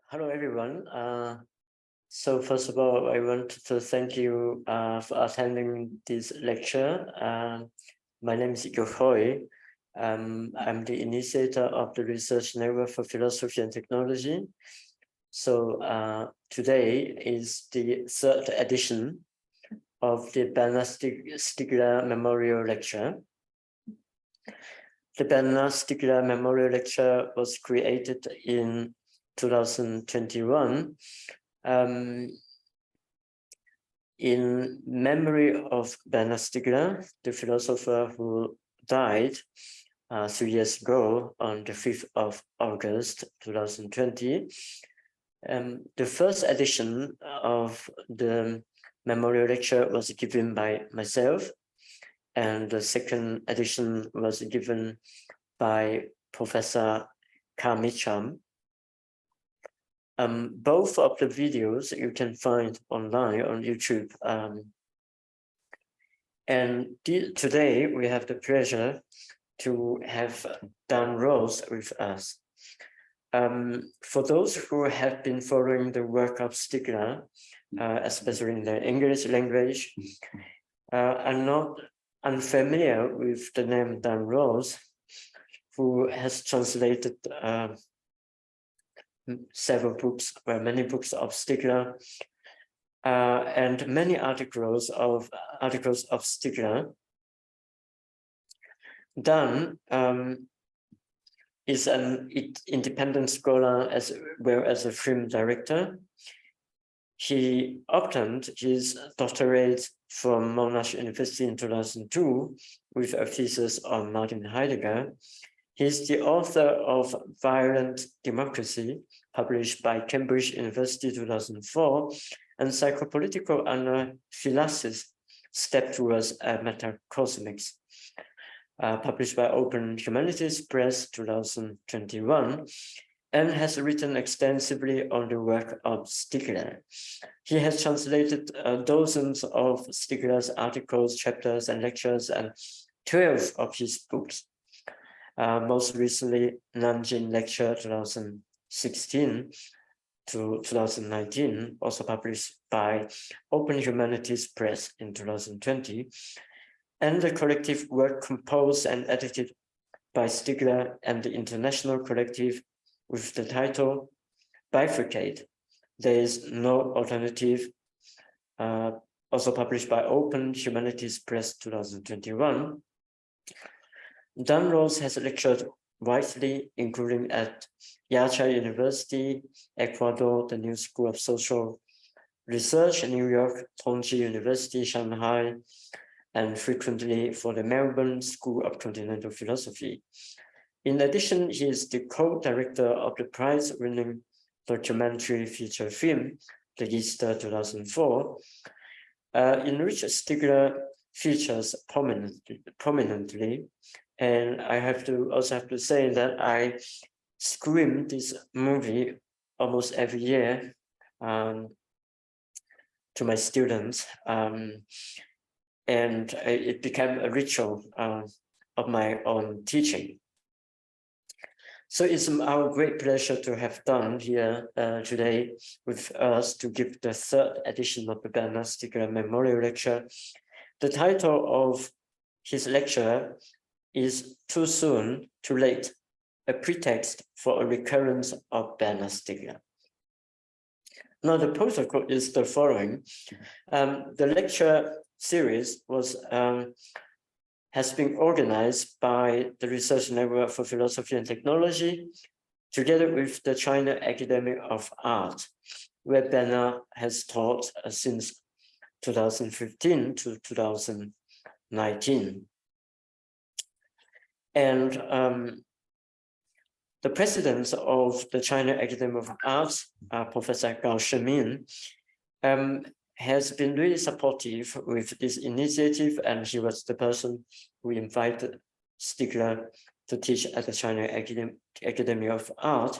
Hello, everyone. So first of all, I want to thank you for attending this lecture. My name is Yuk Hui. I'm the initiator of the Research Network for Philosophy and Technology. So today is the third edition of the Bernard Stiegler Memorial Lecture. The Bernard Stiegler Memorial Lecture was created in 2021 in memory of Bernard Stiegler, the philosopher who died 3 years ago on the 5th of August 2020. The first edition of the memorial lecture was given by myself, and the second edition was given by Professor Carl Mitcham. Both of the videos you can find online on YouTube. Today we have the pleasure to have Dan Rose with us. For those who have been following the work of Stiegler, especially in the English language, are not unfamiliar with the name Dan Rose, who has translated several books, many books of Stiegler, and many articles of Stiegler. Dan is an independent scholar as well as a film director. He obtained his doctorate from Monash University in 2002 with a thesis on Martin Heidegger. He's the author of Violent Democracy, published by Cambridge University 2004, and Psychopolitical Anaphylaxis, Step Towards Metacosmics, published by Open Humanities Press 2021, and has written extensively on the work of Stiegler. He has translated dozens of Stiegler's articles, chapters, and lectures, and 12 of his books. Most recently, Nanjing Lecture 2016 to 2019, also published by Open Humanities Press in 2020, and the collective work composed and edited by Stiegler and the international collective with the title Bifurcate, There is No Alternative, also published by Open Humanities Press 2021. Dan Rose has lectured widely, including at Yachai University, Ecuador, the New School of Social Research in New York, Tongji University, Shanghai, and frequently for the Melbourne School of Continental Philosophy. In addition, he is the co-director of the prize-winning documentary feature film, The Easter 2004, in which Stiegler features prominently. And I also have to say that I scream this movie almost every year to my students, and it became a ritual of my own teaching. So it's our great pleasure to have Dan here today with us to give the third edition of the Bernard Stiegler Memorial Lecture. The title of his lecture is Too Soon, Too Late, a pretext for a recurrence of Bernard Stiegler. Now, the protocol is the following. The lecture series has been organized by the Research Network for Philosophy and Technology, together with the China Academy of Art, where Bernard has taught since 2015 to 2019. And the president of the China Academy of Arts, Professor Gao Shiming, has been really supportive with this initiative, and he was the person who invited Stiegler to teach at the China Academy of Art.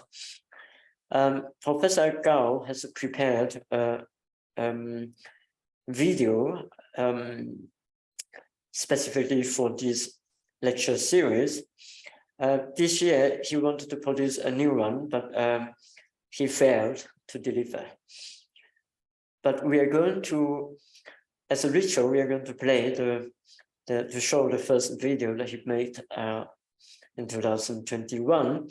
Professor Gao has prepared a video specifically for this lecture series. This year, he wanted to produce a new one, but he failed to deliver. But we are going to, as a ritual, we are going to play to show the first video that he made in 2021.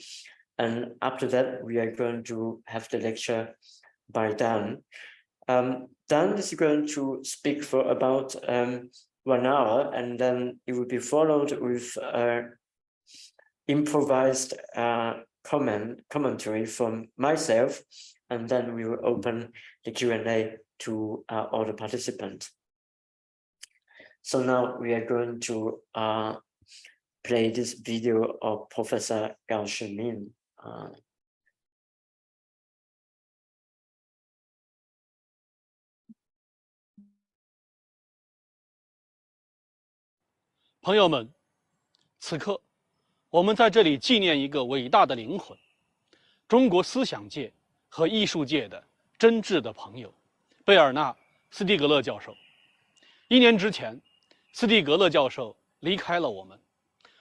And after that, we are going to have the lecture by Dan. Dan is going to speak for about 1 hour, and then it will be followed with improvised commentary from myself, and then we will open the Q&A to all the participants. So now we are going to play this video of Professor Gao Shiming. 朋友们，此刻我们在这里纪念一个伟大的灵魂，中国思想界和艺术界的真挚的朋友，贝尔纳·斯蒂格勒教授。1年之前，斯蒂格勒教授离开了我们。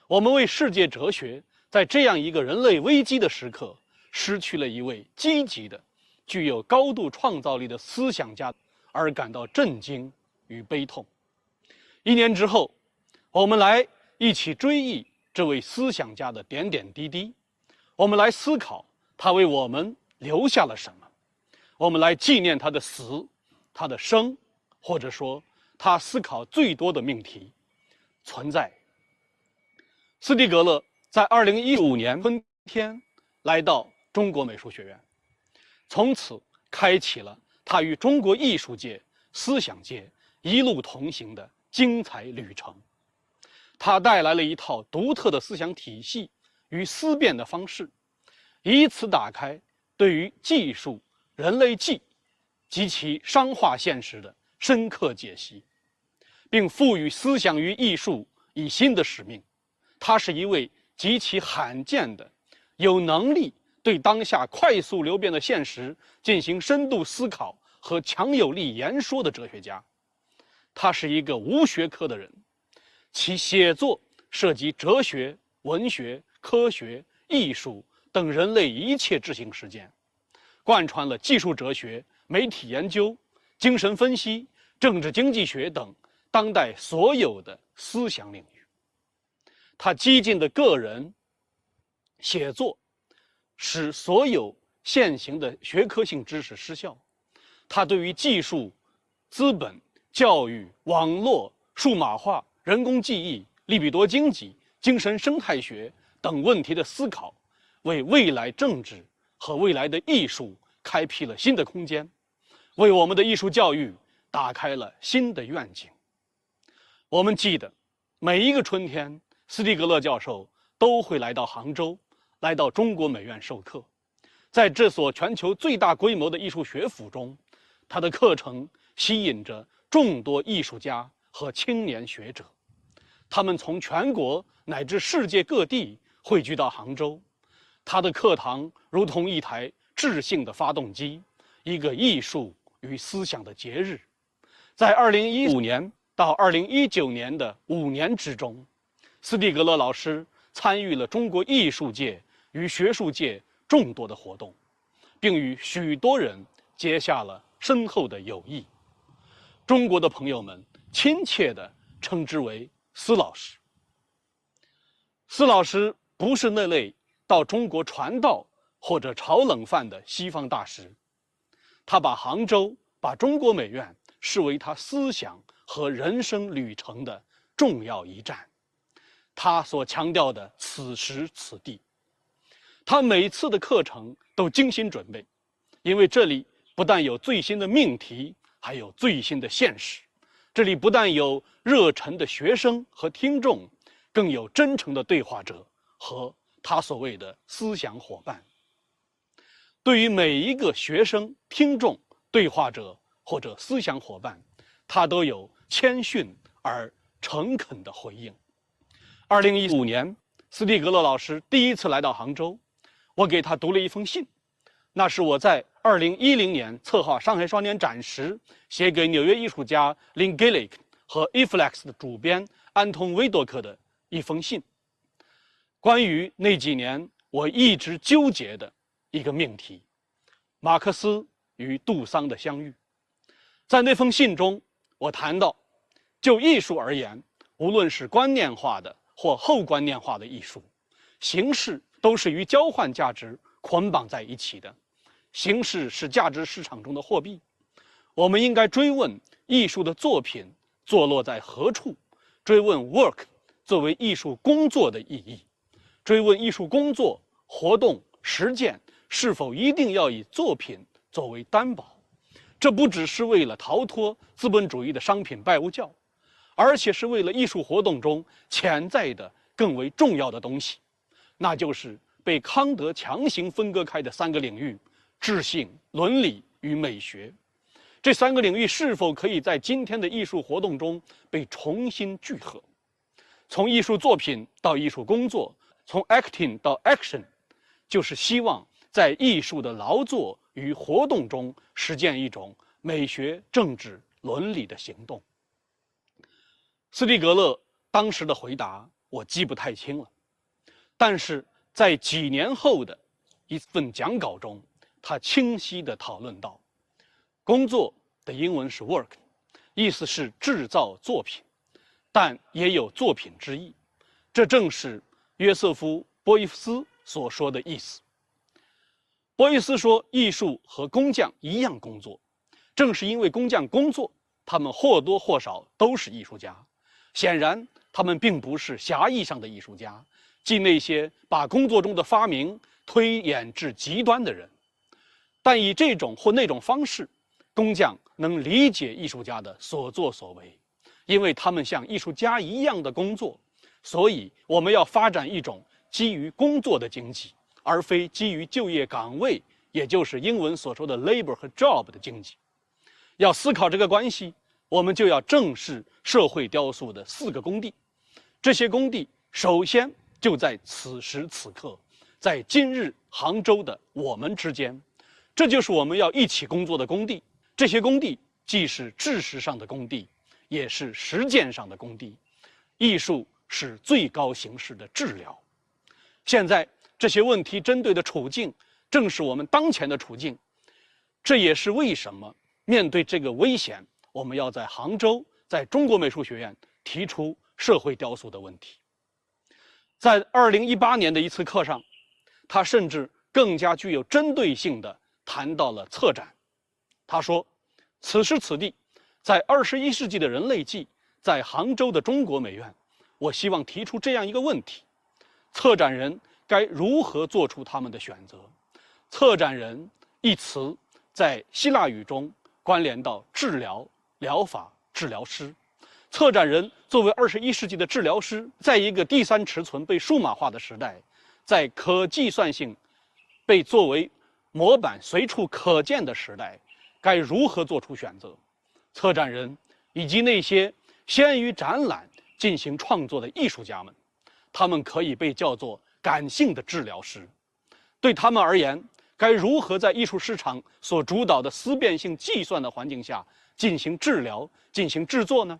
我们为世界哲学在这样一个人类危机的时刻，失去了一位积极的、具有高度创造力的思想家，而感到震惊与悲痛。1年之后，我们来一起追忆这位思想家的点点滴滴，我们来思考他为我们留下了什么，我们来纪念他的死、他的生，或者说他思考最多的命题——存在。斯蒂格勒在2015年春天来到中国美术学院，从此开启了他与中国艺术界、思想界一路同行的精彩旅程。他带来了一套独特的思想体系与思辨的方式，以此打开对于技术、人类际及其商化现实的深刻解析，并赋予思想与艺术以新的使命。他是一位极其罕见的、有能力对当下快速流变的现实进行深度思考和强有力言说的哲学家。他是一个无学科的人。其写作涉及哲学、文学、科学、艺术等人类一切智性实践，贯穿了技术哲学、媒体研究、精神分析、政治经济学等当代所有的思想领域。他激进的个人写作使所有现行的学科性知识失效。他对于技术、资本、教育、网络、数码化、人工记忆、利比多经济、精神生态学等问题的思考，为未来政治和未来的艺术开辟了新的空间，为我们的艺术教育打开了新的愿景。我们记得，每一个春天，斯蒂格勒教授都会来到杭州，来到中国美院授课。在这所全球最大规模的艺术学府中，他的课程吸引着众多艺术家和青年学者。他们从全国乃至世界各地汇聚到杭州，他的课堂如同一台智性的发动机，一个艺术与思想的节日。在2015年到2019年的5年之中，斯蒂格勒老师参与了中国艺术界与学术界众多的活动，并与许多人结下了深厚的友谊。中国的朋友们亲切地称之为斯老师。斯老师不是那类到中国传道或者炒冷饭的西方大师，他把杭州、把中国美院视为他思想和人生旅程的重要一站。他所强调的此时此地，他每次的课程都精心准备，因为这里不但有最新的命题，还有最新的现实。这里不但有热忱的学生和听众，更有真诚的对话者和他所谓的思想伙伴。对于每一个学生、听众、对话者或者思想伙伴，他都有谦逊而诚恳的回应。2015年，斯蒂格勒老师第一次来到杭州，我给他读了一封信，那是我在2010年策划上海双年展时写给纽约艺术家 Lynn Gillick 和 Eflex 的主编安东·维多克的一封信，关于那几年我一直纠结的一个命题：马克思与杜桑的相遇。在那封信中，我谈到，就艺术而言，无论是观念化的或后观念化的艺术，形式都是与交换价值捆绑在一起的。形式是价值市场中的货币。我们应该追问艺术的作品坐落在何处，追问 work 作为艺术工作的意义，追问艺术工作、活动、实践是否一定要以作品作为担保。这不只是为了逃脱资本主义的商品拜物教，而且是为了艺术活动中潜在的更为重要的东西，那就是被康德强行分割开的3个领域：智性、伦理与美学。这3个领域是否可以在今天的艺术活动中被重新聚合？从艺术作品到艺术工作，从 acting 到 action， 就是希望在艺术的劳作与活动中实践一种美学、政治、伦理的行动。斯蒂格勒当时的回答我记不太清了，但是在几年后的一份讲稿中，他清晰地讨论到，工作的英文是 work， 意思是制造作品，但也有作品之意。这正是约瑟夫·波伊夫斯所说的意思。波伊斯说，艺术和工匠一样工作，正是因为工匠工作，他们或多或少都是艺术家。显然，他们并不是狭义上的艺术家，即那些把工作中的发明推演至极端的人。但以这种或那种方式，工匠能理解艺术家的所作所为，因为他们像艺术家一样的工作。所以，我们要发展一种基于工作的经济，而非基于就业岗位，也就是英文所说的 labor 和 job 的经济。要思考这个关系，我们就要正视社会雕塑的4个工地。这些工地首先就在此时此刻，在今日杭州的我们之间。这就是我们要一起工作的工地。这些工地既是知识上的工地，也是实践上的工地。艺术是最高形式的治疗。现在这些问题针对的处境，正是我们当前的处境。这也是为什么面对这个危险，我们要在杭州，在中国美术学院提出社会雕塑的问题。在2018年的一次课上，他甚至更加具有针对性地谈到了策展。他说，此时此地，在21世纪的人类纪，在杭州的中国美院，我希望提出这样一个问题：策展人该如何做出他们的选择？策展人一词在希腊语中关联到治疗、疗法、治疗师。策展人作为21世纪的治疗师，在一个第3尺寸被数码化的时代，在可计算性被作为模板随处可见的时代，该如何做出选择？策展人以及那些先于展览进行创作的艺术家们，他们可以被叫做感性的治疗师。对他们而言，该如何在艺术市场所主导的思辨性计算的环境下进行治疗、进行制作呢？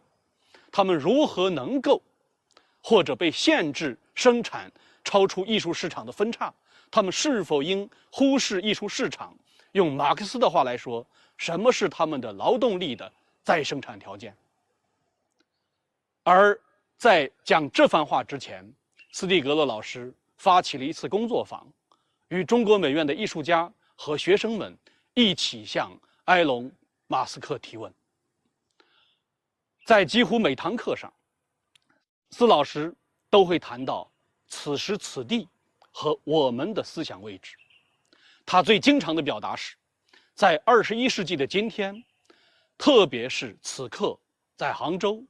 他们如何能够，或者被限制生产超出艺术市场的分叉？他们是否应忽视艺术市场？用马克思的话来说，什么是他们的劳动力的再生产条件？而在讲这番话之前，斯蒂格勒老师发起了一次工作坊，与中国美院的艺术家和学生们一起向埃隆·马斯克提问。在几乎每堂课上，斯老师都会谈到此时此地和我们的思想位置。他最经常的表达是，在21世纪的今天，特别是此刻在杭州，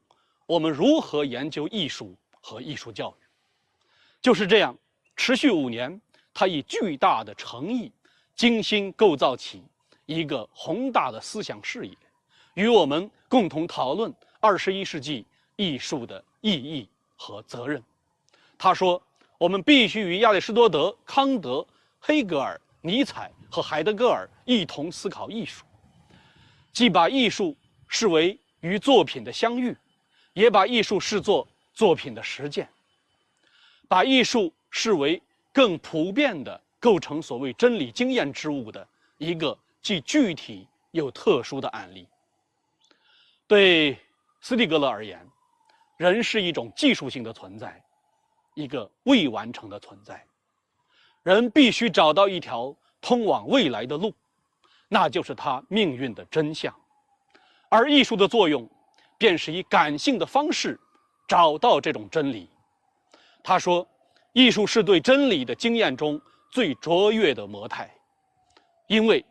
我们如何研究艺术和艺术教育？就是这样，持续5年，他以巨大的诚意，精心构造起一个宏大的思想视野，与我们共同讨论21世纪艺术的意义和责任。他说，我们必须与亚里士多德、康德、黑格尔、尼采和海德格尔一同思考艺术，既把艺术视为与作品的相遇，也把艺术视作作品的实践，把艺术视为更普遍的构成所谓真理经验之物的一个既具体又特殊的案例。对斯蒂格勒而言，人是一种技术性的存在，一个未完成的存在。人必须找到一条通往未来的路，那就是他命运的真相。而艺术的作用，便是以感性的方式找到这种真理。他说，艺术是对真理的经验中最卓越的模态，因为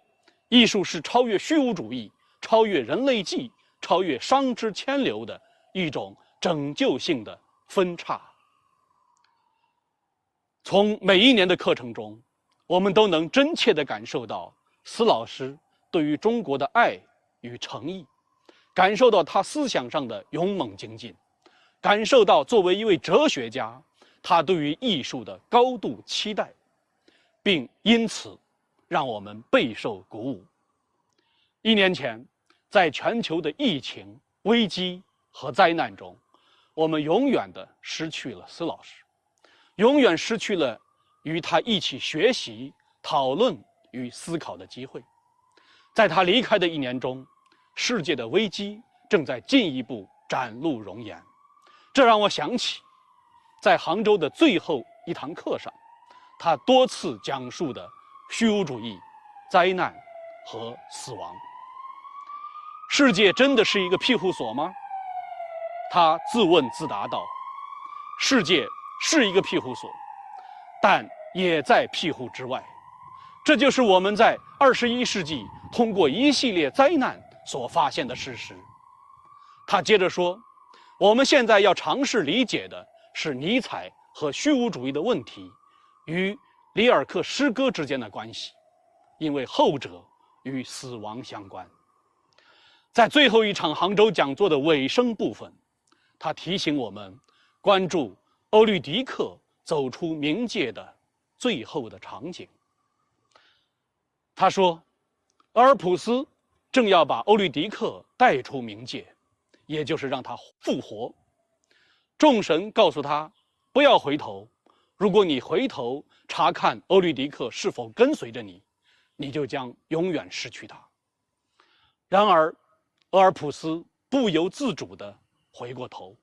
艺术是超越虚无主义、超越人类纪、超越商之千流的一种拯救性的分叉。从每一年的课程中，我们都能真切地感受到司老师对于中国的爱与诚意，感受到他思想上的勇猛精进，感受到作为一位哲学家，他对于艺术的高度期待，并因此让我们备受鼓舞。1年前，在全球的疫情、危机和灾难中，我们永远地失去了司老师，永远失去了与他一起学习、讨论与思考的机会。在他离开的1年中，世界的危机正在进一步展露容颜。这让我想起，在杭州的最后一堂课上，他多次讲述的虚无主义、灾难和死亡。世界真的是一个庇护所吗？他自问自答道：世界是一个庇护所，但也在庇护之外。这就是我们在21世纪通过一系列灾难所发现的事实。他接着说，我们现在要尝试理解的是尼采和虚无主义的问题与里尔克诗歌之间的关系，因为后者与死亡相关。在最后一场杭州讲座的尾声部分，他提醒我们关注欧律狄克走出冥界的最后的场景。他说，俄尔普斯正要把欧律狄克带出冥界，也就是让他复活。众神告诉他，不要回头，如果你回头查看欧律狄克是否跟随着你，你就将永远失去他。然而俄尔普斯不由自主地回过头，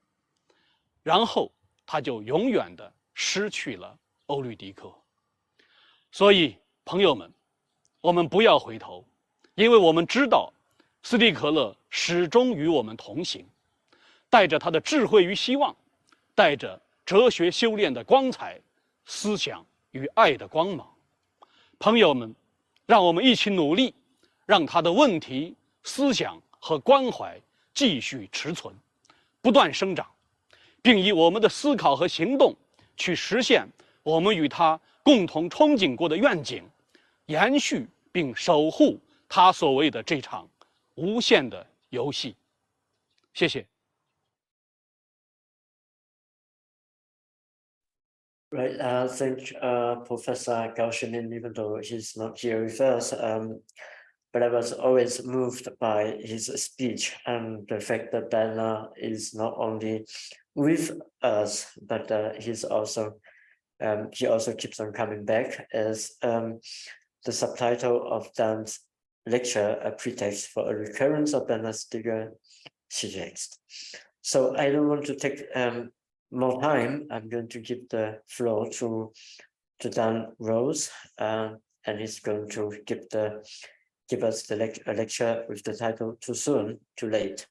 然后他就永远地失去了欧律狄克。所以朋友们，我们不要回头，因为我们知道斯蒂克勒始终与我们同行，带着他的智慧与希望，带着哲学修炼的光彩，思想与爱的光芒。朋友们，让我们一起努力，让他的问题、思想和关怀继续持存，不断生长，并以我们的思考和行动去实现我们与他共同憧憬过的愿景，延续并守护他所谓的这场无限的游戏。谢谢。Right, thank Professor Gao Shiming, even though he's not here with us, but I was always moved by his speech and the fact that Diana is not only with us, but he also keeps on coming back as the subtitle of Dan's lecture, A Pretext for a Recurrence of Dana Stiegler Pretext. So I don't want to take more time. I'm going to give the floor to Dan Rose, and he's going to give us a lecture with the title Too Soon, Too Late,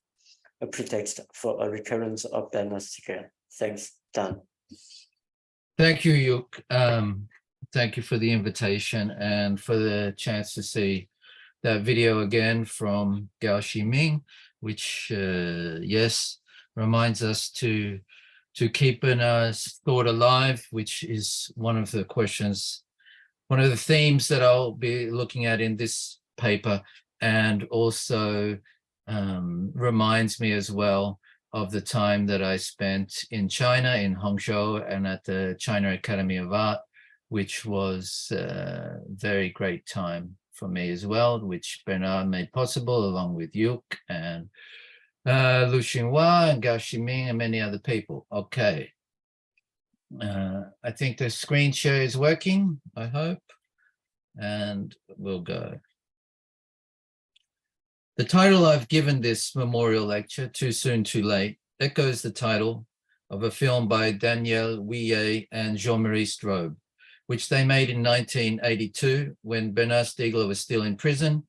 a Pretext for a Recurrence of Dana Stiegler. Thanks, Dan. Thank you, Yuk. Thank you for the invitation and for the chance to see that video again from Gao Shiming, which, yes, reminds us to keep an thought alive, which is one of the questions, one of the themes that I'll be looking at in this paper, and also reminds me as well of the time that I spent in China, in Hangzhou, and at the China Academy of Art, which was a very great time for me as well, which Bernard made possible along with Yuk and Lu Xinhua and Gao Shiming and many other people. Okay. I think the screen share is working, I hope, and we'll go. The title I've given this memorial lecture, Too Soon, Too Late, echoes the title of a film by Daniel Hui and Jean-Marie Straub, which they made in 1982 when Bernard Stiegler was still in prison,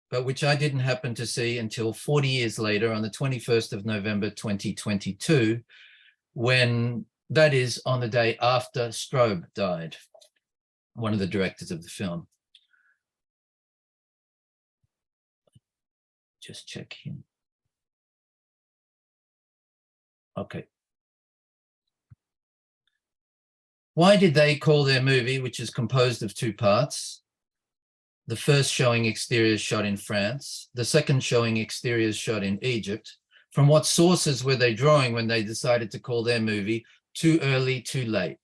but which I didn't happen to see until 40 years later on the 21st of November 2022, when, that is, on the day after Straub died, one of the directors of the film. Just check him. Okay. Why did they call their movie, which is composed of two parts, the first showing exteriors shot in France, the second showing exteriors shot in Egypt? From what sources were they drawing when they decided to call their movie Too Early, Too Late?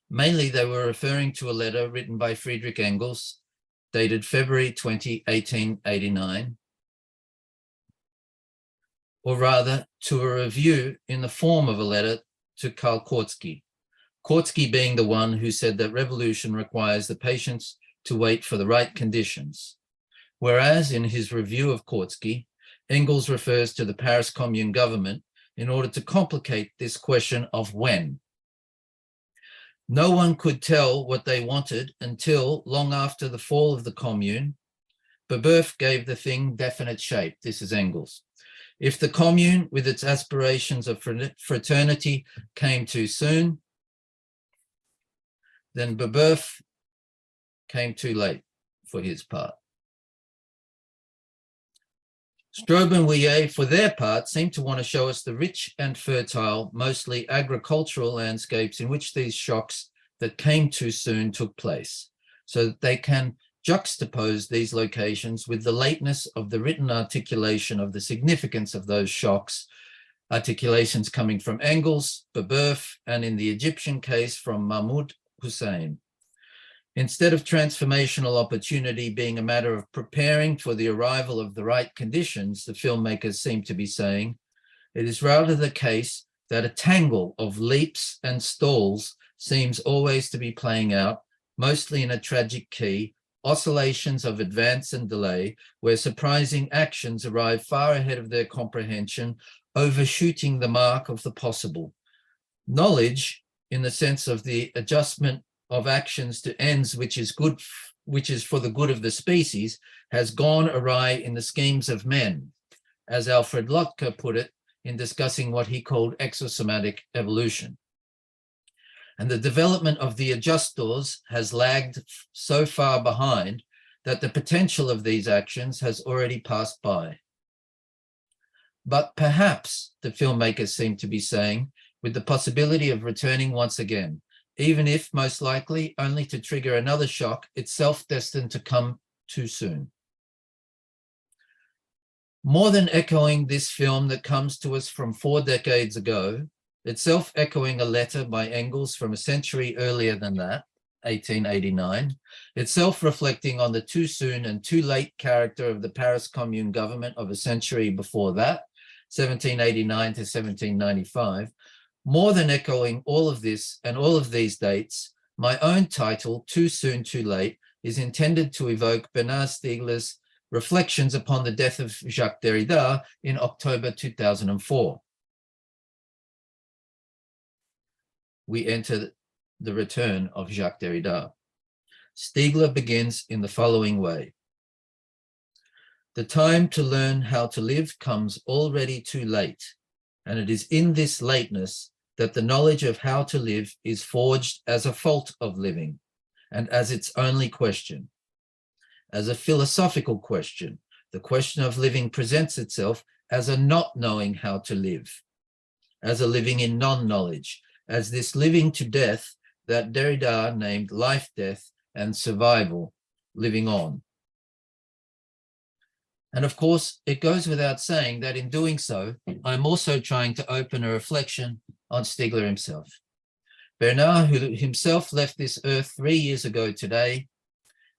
Mainly, they were referring to a letter written by Friedrich Engels, dated February 20, 1889, or rather to a review in the form of a letter to Karl Kautsky. Kautsky being the one who said that revolution requires the patience to wait for the right conditions. Whereas in his review of Kautsky, Engels refers to the Paris Commune government in order to complicate this question of when. No one could tell what they wanted until long after the fall of the Commune. Babeuf gave the thing definite shape. This is Engels. If the Commune, with its aspirations of fraternity, came too soon, then Babeuf came too late for his part. Straub and Hui, for their part, seem to want to show us the rich and fertile, mostly agricultural landscapes in which these shocks that came too soon took place, so that they can juxtapose these locations with the lateness of the written articulation of the significance of those shocks, articulations coming from Engels, Babeuf, and in the Egyptian case from Mahmoud Hussein. Instead of transformational opportunity being a matter of preparing for the arrival of the right conditions, the filmmakers seem to be saying, it is rather the case that a tangle of leaps and stalls seems always to be playing out, mostly in a tragic key, oscillations of advance and delay, where surprising actions arrive far ahead of their comprehension, overshooting the mark of the possible. Knowledge, in the sense of the adjustment of actions to ends which is for the good of the species, has gone awry in the schemes of men, as Alfred Lotka put it in discussing what he called exosomatic evolution. And the development of the adjustors has lagged so far behind that the potential of these actions has already passed by. But perhaps, the filmmakers seem to be saying, with the possibility of returning once again, even if most likely only to trigger another shock, itself destined to come too soon. More than echoing this film that comes to us from 4 decades ago, itself echoing a letter by Engels from a century earlier than that, 1889, itself reflecting on the too soon and too late character of the Paris Commune government of a century before that, 1789 to 1795, more than echoing all of this and all of these dates, my own title, Too Soon, Too Late, is intended to evoke Bernard Stiegler's reflections upon the death of Jacques Derrida in October 2004. We enter the return of Jacques Derrida. Stiegler begins in the following way. The time to learn how to live comes already too late, and it is in this lateness that the knowledge of how to live is forged as a fault of living and as its only question. As a philosophical question, the question of living presents itself as a not knowing how to live, as a living in non-knowledge, as this living to death that Derrida named life, death, and survival, living on. And of course, it goes without saying that in doing so, I'm also trying to open a reflection on Stiegler himself. Bernard, who himself left this earth 3 years ago today,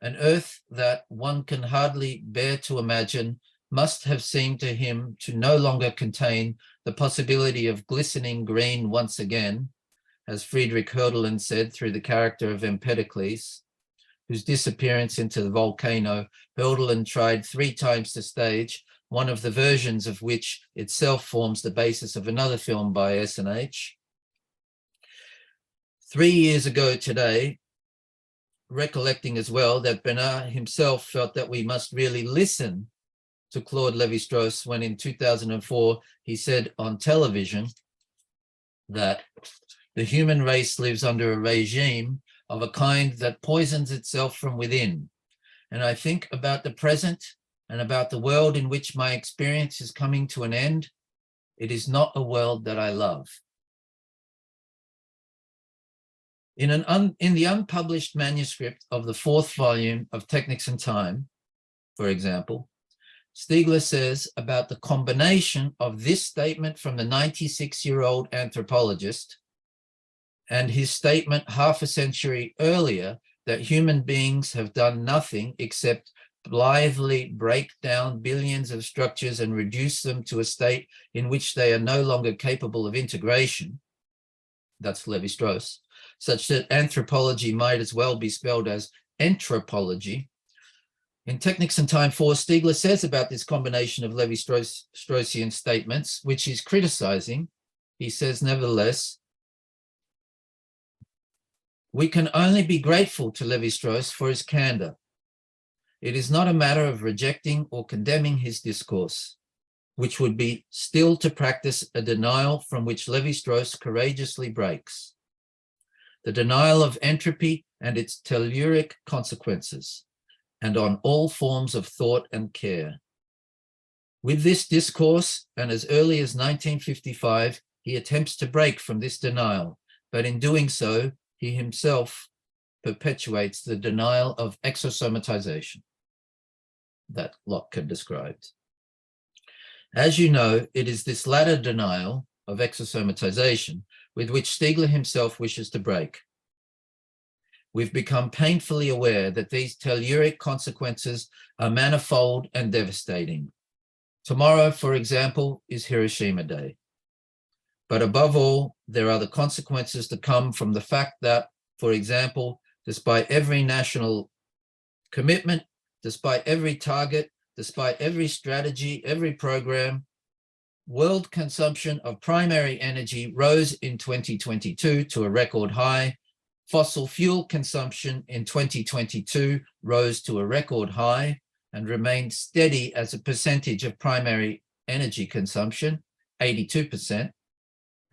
an earth that one can hardly bear to imagine must have seemed to him to no longer contain the possibility of glistening green once again, as Friedrich Hölderlin said through the character of Empedocles, whose disappearance into the volcano Hölderlin tried 3 times to stage, one of the versions of which itself forms the basis of another film by S&H. 3 years ago today, recollecting as well that Bernard himself felt that we must really listen to Claude Lévi-Strauss when in 2004 he said on television that the human race lives under a regime of a kind that poisons itself from within. And I think about the present and about the world in which my experience is coming to an end. It is not a world that I love. In the unpublished manuscript of the 4th volume of Technics and Time, for example, Stiegler says about the combination of this statement from the 96-year-old anthropologist and his statement half a century earlier that human beings have done nothing except blithely break down billions of structures and reduce them to a state in which they are no longer capable of integration. That's Lévi-Strauss, such that anthropology might as well be spelled as entropology. In Technics and Time 4, Stiegler says about this combination of Lévi-Straussian statements, which he's criticizing, he says, nevertheless, we can only be grateful to Lévi-Strauss for his candor. It is not a matter of rejecting or condemning his discourse, which would be still to practice a denial from which Lévi-Strauss courageously breaks. The denial of entropy and its telluric consequences, and on all forms of thought and care. With this discourse, and as early as 1955, he attempts to break from this denial, but in doing so, he himself perpetuates the denial of exosomatization that Locke had described. As you know, it is this latter denial of exosomatization with which Stiegler himself wishes to break. We've become painfully aware that these telluric consequences are manifold and devastating. Tomorrow, for example, is Hiroshima Day. But above all, there are the consequences to come from the fact that, for example, despite every national commitment, despite every target, despite every strategy, every program, world consumption of primary energy rose in 2022 to a record high. Fossil fuel consumption in 2022 rose to a record high and remained steady as a percentage of primary energy consumption, 82%,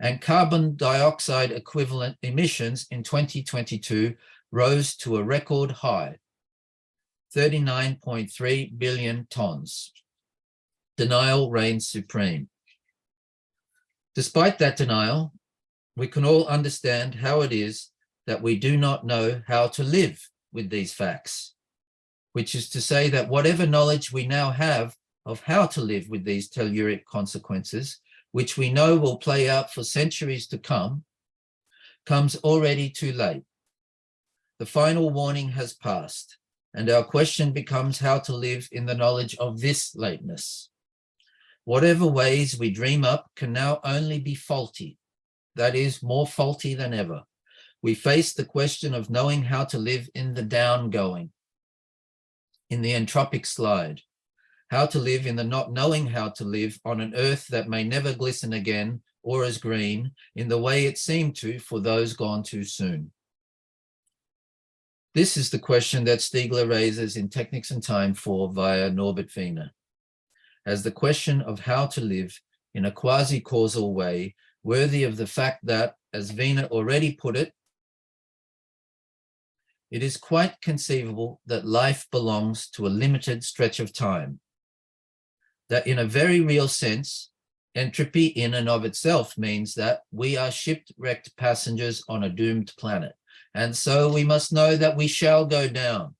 and carbon dioxide equivalent emissions in 2022 rose to a record high, 39.3 billion tons. Denial reigns supreme. Despite that denial, we can all understand how it is that we do not know how to live with these facts, which is to say that whatever knowledge we now have of how to live with these telluric consequences, which we know will play out for centuries to come, comes already too late. The final warning has passed, and our question becomes how to live in the knowledge of this lateness. Whatever ways we dream up can now only be faulty, that is, more faulty than ever. We face the question of knowing how to live in the downgoing, in the entropic slide, how to live in the not knowing how to live on an earth that may never glisten again or as green in the way it seemed to for those gone too soon. This is the question that Stiegler raises in Technics and Time 4 via Norbert Wiener, as the question of how to live in a quasi-causal way worthy of the fact that, as Wiener already put it, it is quite conceivable that life belongs to a limited stretch of time, that in a very real sense, entropy in and of itself means that we are shipwrecked passengers on a doomed planet. And so we must know that we shall go down,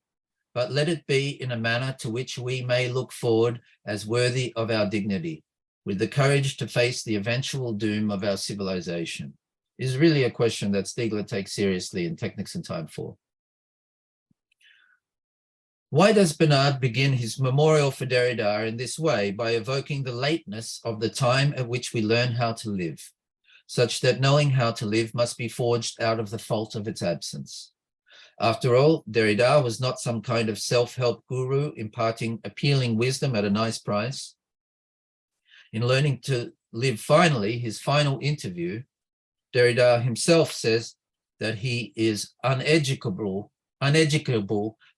but let it be in a manner to which we may look forward as worthy of our dignity, with the courage to face the eventual doom of our civilization, is really a question that Stiegler takes seriously in Technics and Time 4. Why does Bernard begin his memorial for Derrida in this way, by evoking the lateness of the time at which we learn how to live, such that knowing how to live must be forged out of the fault of its absence? After all, Derrida was not some kind of self-help guru imparting appealing wisdom at a nice price. In Learning to Live Finally, his final interview, Derrida himself says that he is uneducable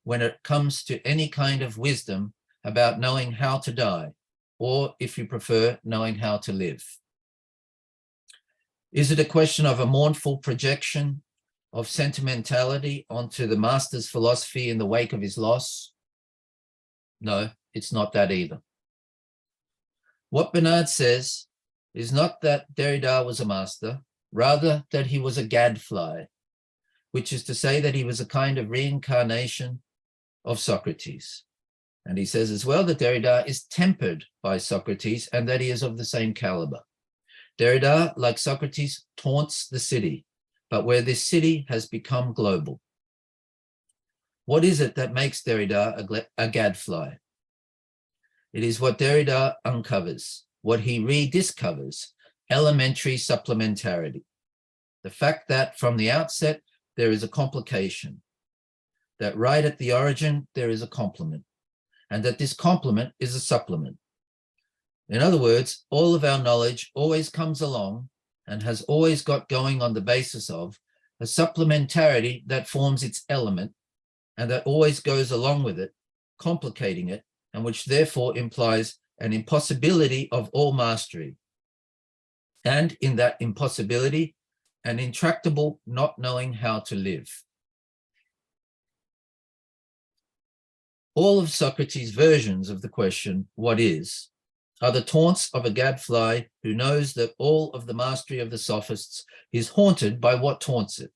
when it comes to any kind of wisdom about knowing how to die, or if you prefer, knowing how to live. Is it a question of a mournful projection of sentimentality onto the master's philosophy in the wake of his loss? No, it's not that either. What Bernard says is not that Derrida was a master, rather that he was a gadfly, which is to say that he was a kind of reincarnation of Socrates. And he says as well that Derrida is tempered by Socrates and that he is of the same caliber. Derrida, like Socrates, taunts the city, but where this city has become global. What is it that makes Derrida a gadfly? It is what Derrida uncovers, what he rediscovers, elementary supplementarity. The fact that from the outset, there is a complication, that right at the origin, there is a complement, and that this complement is a supplement. In other words, all of our knowledge always comes along and has always got going on the basis of a supplementarity that forms its element and that always goes along with it, complicating it, and which therefore implies an impossibility of all mastery. And in that impossibility, an intractable not knowing how to live. All of Socrates' versions of the question, what is, are the taunts of a gadfly who knows that all of the mastery of the sophists is haunted by what taunts it,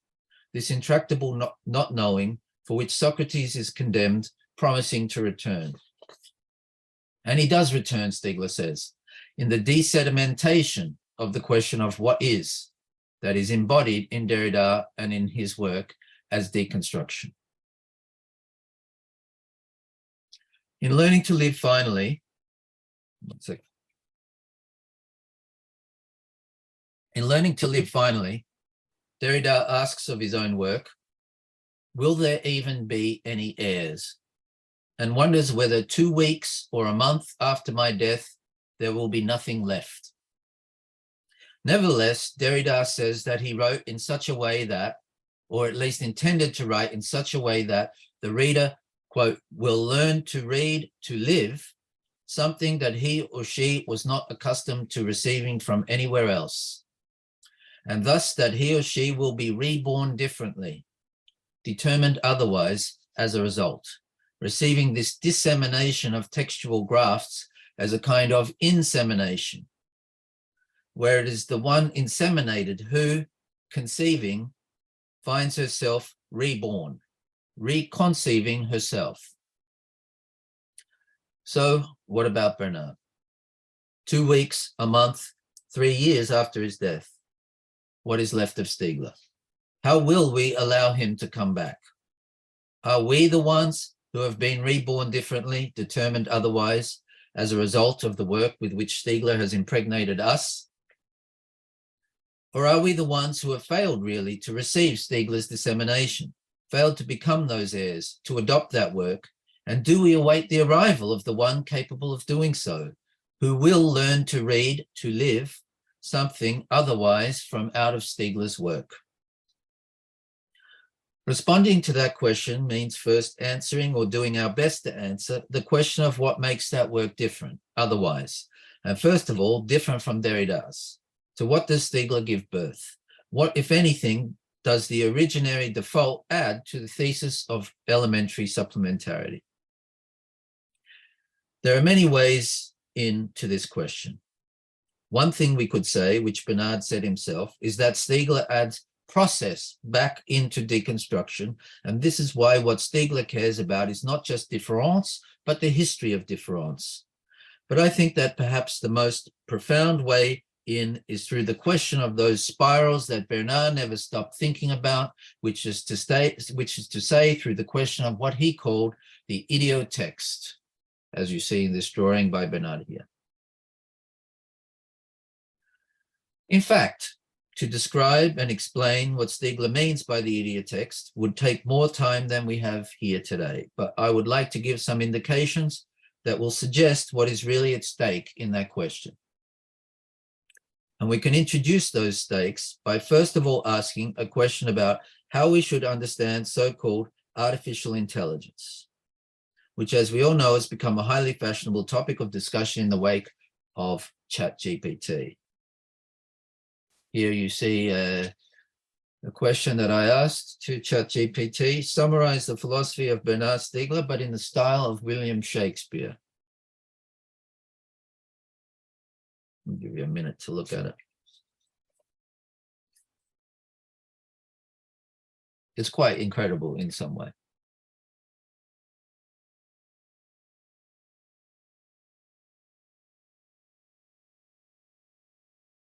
this intractable not knowing for which Socrates is condemned, promising to return. And he does return, Stiegler says, in the desedimentation of the question of what is, that is embodied in Derrida and in his work as deconstruction. In Learning to Live Finally, Derrida asks of his own work, will there even be any heirs? And wonders whether 2 weeks or a month after my death, there will be nothing left. Nevertheless, Derrida says that he wrote in such a way that, or at least intended to write in such a way that the reader, quote, will learn to read, to live, something that he or she was not accustomed to receiving from anywhere else. And thus that he or she will be reborn differently, determined otherwise as a result, receiving this dissemination of textual grafts as a kind of insemination, where it is the one inseminated who, conceiving, finds herself reborn, reconceiving herself. So what about Bernard? 2 weeks, a month, 3 years after his death, what is left of Stiegler? How will we allow him to come back? Are we the ones who have been reborn differently, determined otherwise, as a result of the work with which Stiegler has impregnated us? Or are we the ones who have failed really to receive Stiegler's dissemination, failed to become those heirs, to adopt that work? And do we await the arrival of the one capable of doing so, who will learn to read, to live, something otherwise from out of Stiegler's work? Responding to that question means first answering or doing our best to answer the question of what makes that work different, otherwise. And first of all, different from Derrida's. To what does Stiegler give birth? What, if anything, does the originary default add to the thesis of elementary supplementarity? There are many ways into this question. One thing we could say, which Bernard said himself, is that Stiegler adds process back into deconstruction. And this is why what Stiegler cares about is not just difference, but the history of difference. But I think that perhaps the most profound way in is through the question of those spirals that Bernard never stopped thinking about, which is to say through the question of what he called the idiotext, as you see in this drawing by Bernard here. In fact, to describe and explain what Stiegler means by the idiot text would take more time than we have here today, but I would like to give some indications that will suggest what is really at stake in that question. And we can introduce those stakes by first of all asking a question about how we should understand so-called artificial intelligence, which, as we all know, has become a highly fashionable topic of discussion in the wake of ChatGPT. Here you see a question that I asked to ChatGPT: summarize the philosophy of Bernard Stiegler, but in the style of William Shakespeare. I'll give you a minute to look at it. It's quite incredible in some way.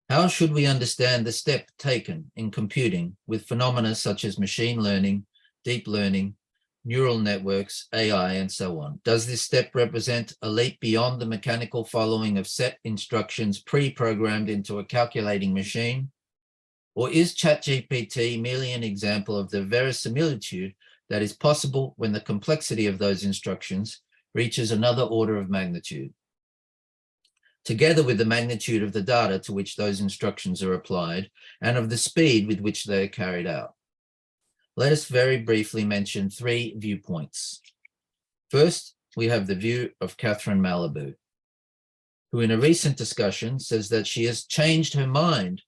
How should we understand the step taken in computing with phenomena such as machine learning, deep learning, neural networks, AI, and so on? Does this step represent a leap beyond the mechanical following of set instructions pre-programmed into a calculating machine? Or is ChatGPT merely an example of the verisimilitude that is possible when the complexity of those instructions reaches another order of magnitude, together with the magnitude of the data to which those instructions are applied and of the speed with which they are carried out? Let us very briefly mention three viewpoints. First, we have the view of Catherine Malabou, who in a recent discussion says that she has changed her mind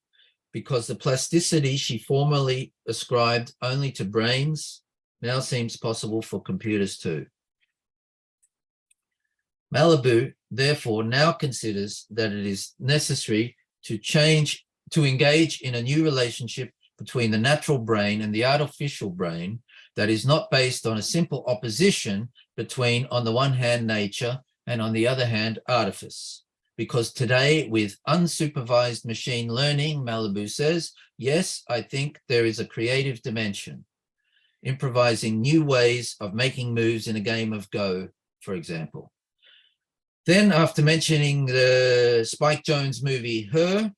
because the plasticity she formerly ascribed only to brains now seems possible for computers too. Malabou, therefore, now considers that it is necessary to engage in a new relationship between the natural brain and the artificial brain that is not based on a simple opposition between, on the one hand, nature, and on the other hand, artifice. Because today, with unsupervised machine learning, Malabou says, yes, I think there is a creative dimension, improvising new ways of making moves in a game of Go, for example. Then, after mentioning the Spike Jonze movie, Her,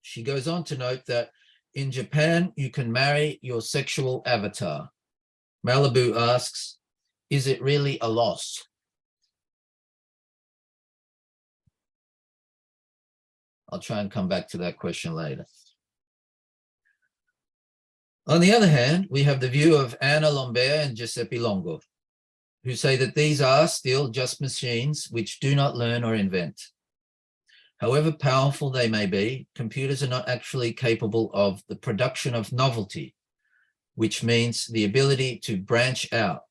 she goes on to note that in Japan, you can marry your sexual avatar. Malabou asks, is it really a loss? I'll try and come back to that question later. On the other hand, we have the view of Anna Lambert and Giuseppe Longo, who say that these are still just machines which do not learn or invent. However powerful they may be, computers are not actually capable of the production of novelty, which means the ability to branch out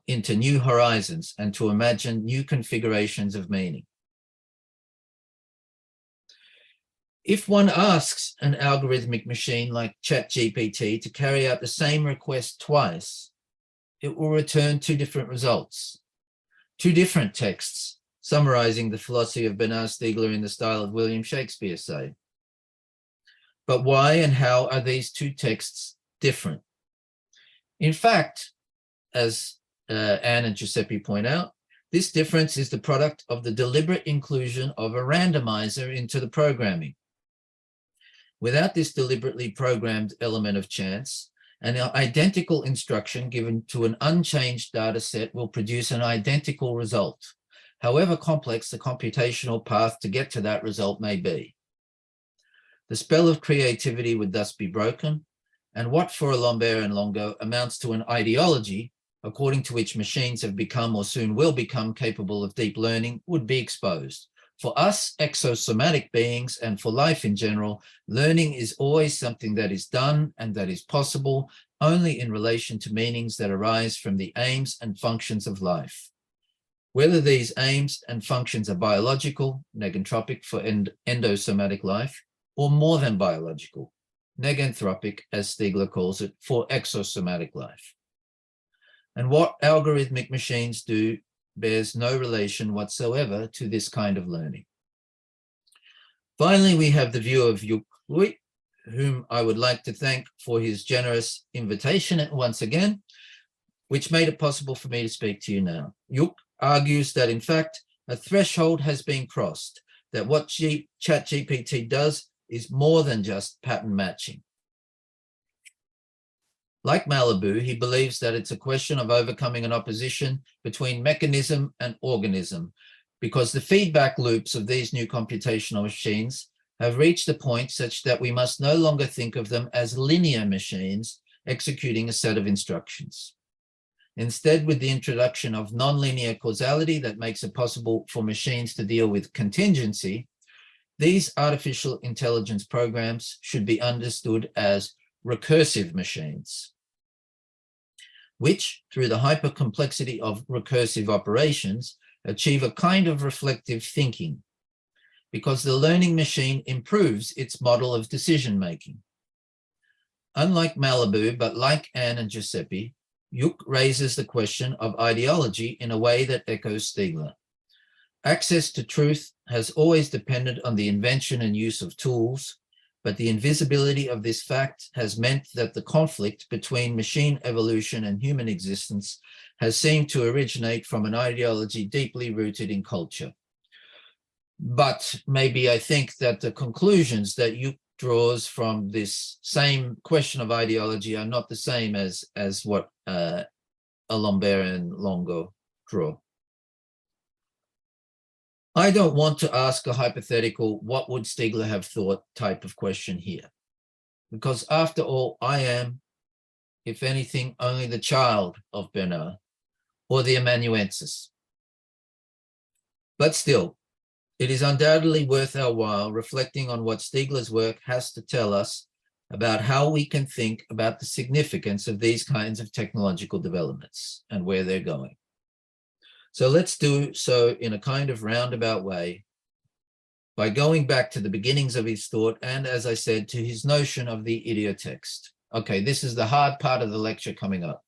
into new horizons and to imagine new configurations of meaning. If one asks an algorithmic machine like ChatGPT to carry out the same request twice, it will return two different results, two different texts summarizing the philosophy of Bernard Stiegler in the style of William Shakespeare, say. But why and how are these two texts different? In fact, as Anne and Giuseppe point out, this difference is the product of the deliberate inclusion of a randomizer into the programming. Without this deliberately programmed element of chance, an identical instruction given to an unchanged data set will produce an identical result, however complex the computational path to get to that result may be. The spell of creativity would thus be broken, and what for Lambert and Longo amounts to an ideology, according to which machines have become or soon will become capable of deep learning, would be exposed. For us exosomatic beings and for life in general, learning is always something that is done and that is possible only in relation to meanings that arise from the aims and functions of life. Whether these aims and functions are biological, negentropic for endosomatic life, or more than biological, negenthropic, as Stiegler calls it, for exosomatic life. And what algorithmic machines do bears no relation whatsoever to this kind of learning. Finally, we have the view of Yuk Hui, whom I would like to thank for his generous invitation once again, which made it possible for me to speak to you now. Yuk argues that, in fact, a threshold has been crossed, that what ChatGPT does is more than just pattern matching. Like Malibu, he believes that it's a question of overcoming an opposition between mechanism and organism, because the feedback loops of these new computational machines have reached a point such that we must no longer think of them as linear machines executing a set of instructions. Instead, with the introduction of nonlinear causality that makes it possible for machines to deal with contingency, these artificial intelligence programs should be understood as recursive machines, which, through the hypercomplexity of recursive operations, achieve a kind of reflective thinking, because the learning machine improves its model of decision-making. Unlike Malibu, but like Anne and Giuseppe, Yuk raises the question of ideology in a way that echoes Stiegler. Access to truth has always depended on the invention and use of tools, but the invisibility of this fact has meant that the conflict between machine evolution and human existence has seemed to originate from an ideology deeply rooted in culture. But maybe I think that the conclusions that Yuk draws from this same question of ideology are not the same as what Alembert and Longo draw. I don't want to ask a hypothetical, what would Stiegler have thought type of question here, because after all, I am, if anything, only the child of Bernard or the amanuensis. But still, it is undoubtedly worth our while reflecting on what Stiegler's work has to tell us about how we can think about the significance of these kinds of technological developments and where they're going. So let's do so in a kind of roundabout way by going back to the beginnings of his thought and, as I said, to his notion of the idiotext. Okay, this is the hard part of the lecture coming up.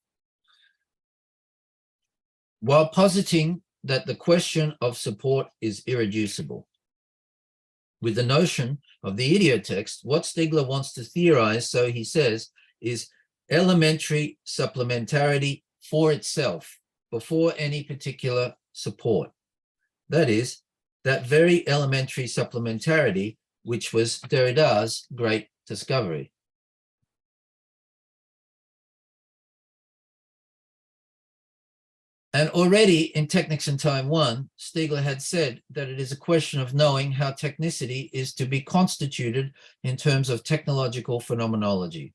While positing that the question of support is irreducible, with the notion of the idiotext, what Stiegler wants to theorize, so he says, is elementary supplementarity for itself, before any particular support. That is, that very elementary supplementarity, which was Derrida's great discovery. And already in Technics in Time 1, Stiegler had said that it is a question of knowing how technicity is to be constituted in terms of technological phenomenology,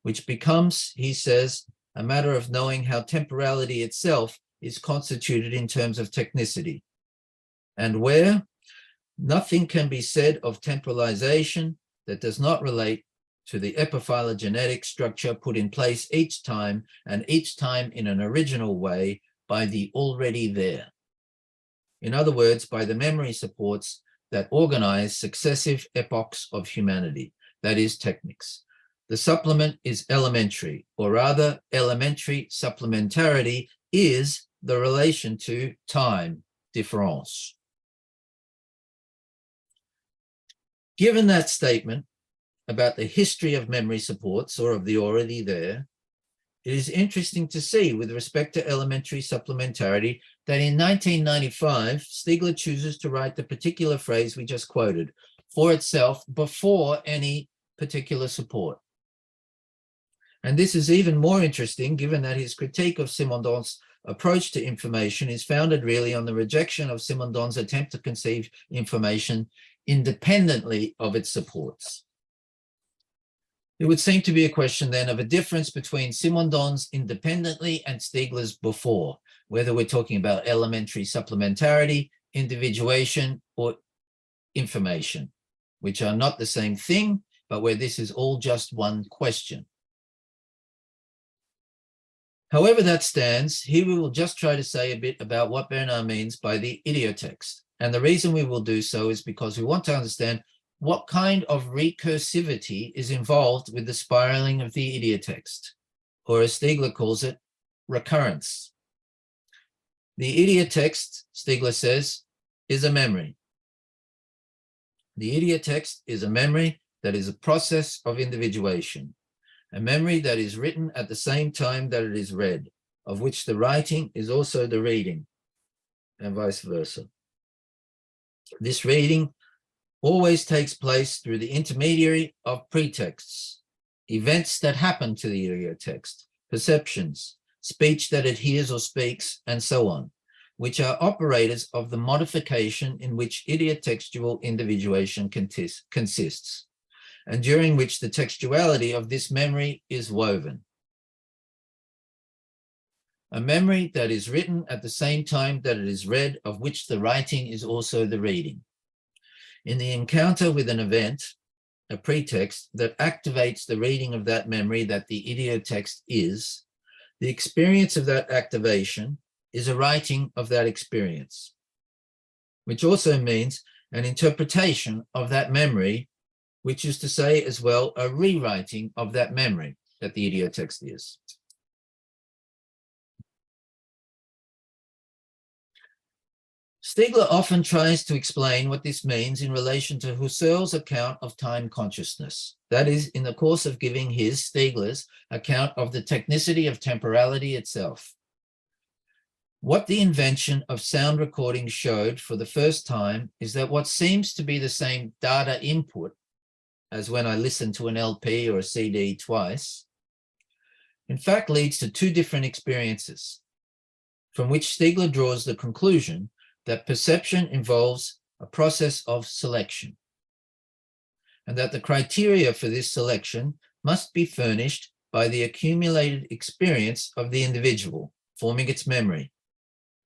which becomes, he says, a matter of knowing how temporality itself is constituted in terms of technicity, and where nothing can be said of temporalization that does not relate to the epiphylogenetic structure put in place each time, and each time in an original way by the already there. In other words, by the memory supports that organize successive epochs of humanity, that is, technics. The supplement is elementary, or rather, elementary supplementarity is the relation to time, difference. Given that statement about the history of memory supports, or of the already there, it is interesting to see, with respect to elementary supplementarity, that in 1995, Stiegler chooses to write the particular phrase we just quoted, for itself, before any particular support. And this is even more interesting, given that his critique of Simondon's approach to information is founded really on the rejection of Simondon's attempt to conceive information independently of its supports. It would seem to be a question then of a difference between Simondon's independently and Stiegler's before, whether we're talking about elementary supplementarity, individuation, or information, which are not the same thing, but where this is all just one question. However that stands, here we will just try to say a bit about what Bernard means by the idiotext. And the reason we will do so is because we want to understand what kind of recursivity is involved with the spiraling of the idiotext, or as Stiegler calls it, recurrence. The idiotext, Stiegler says, is a memory. The idiotext is a memory that is a process of individuation, a memory that is written at the same time that it is read, of which the writing is also the reading, and vice versa. This reading always takes place through the intermediary of pretexts, events that happen to the idiotext, perceptions, speech that adheres or speaks, and so on, which are operators of the modification in which idiotextual individuation consists, and during which the textuality of this memory is woven. A memory that is written at the same time that it is read, of which the writing is also the reading. In the encounter with an event, a pretext that activates the reading of that memory that the idiotext is, the experience of that activation is a writing of that experience, which also means an interpretation of that memory, which is to say as well a rewriting of that memory that the idiotext is. Stiegler often tries to explain what this means in relation to Husserl's account of time consciousness. That is, in the course of giving his, Stiegler's, account of the technicity of temporality itself. What the invention of sound recording showed for the first time is that what seems to be the same data input as when I listen to an LP or a CD twice, in fact leads to two different experiences, from which Stiegler draws the conclusion that perception involves a process of selection, and that the criteria for this selection must be furnished by the accumulated experience of the individual, forming its memory.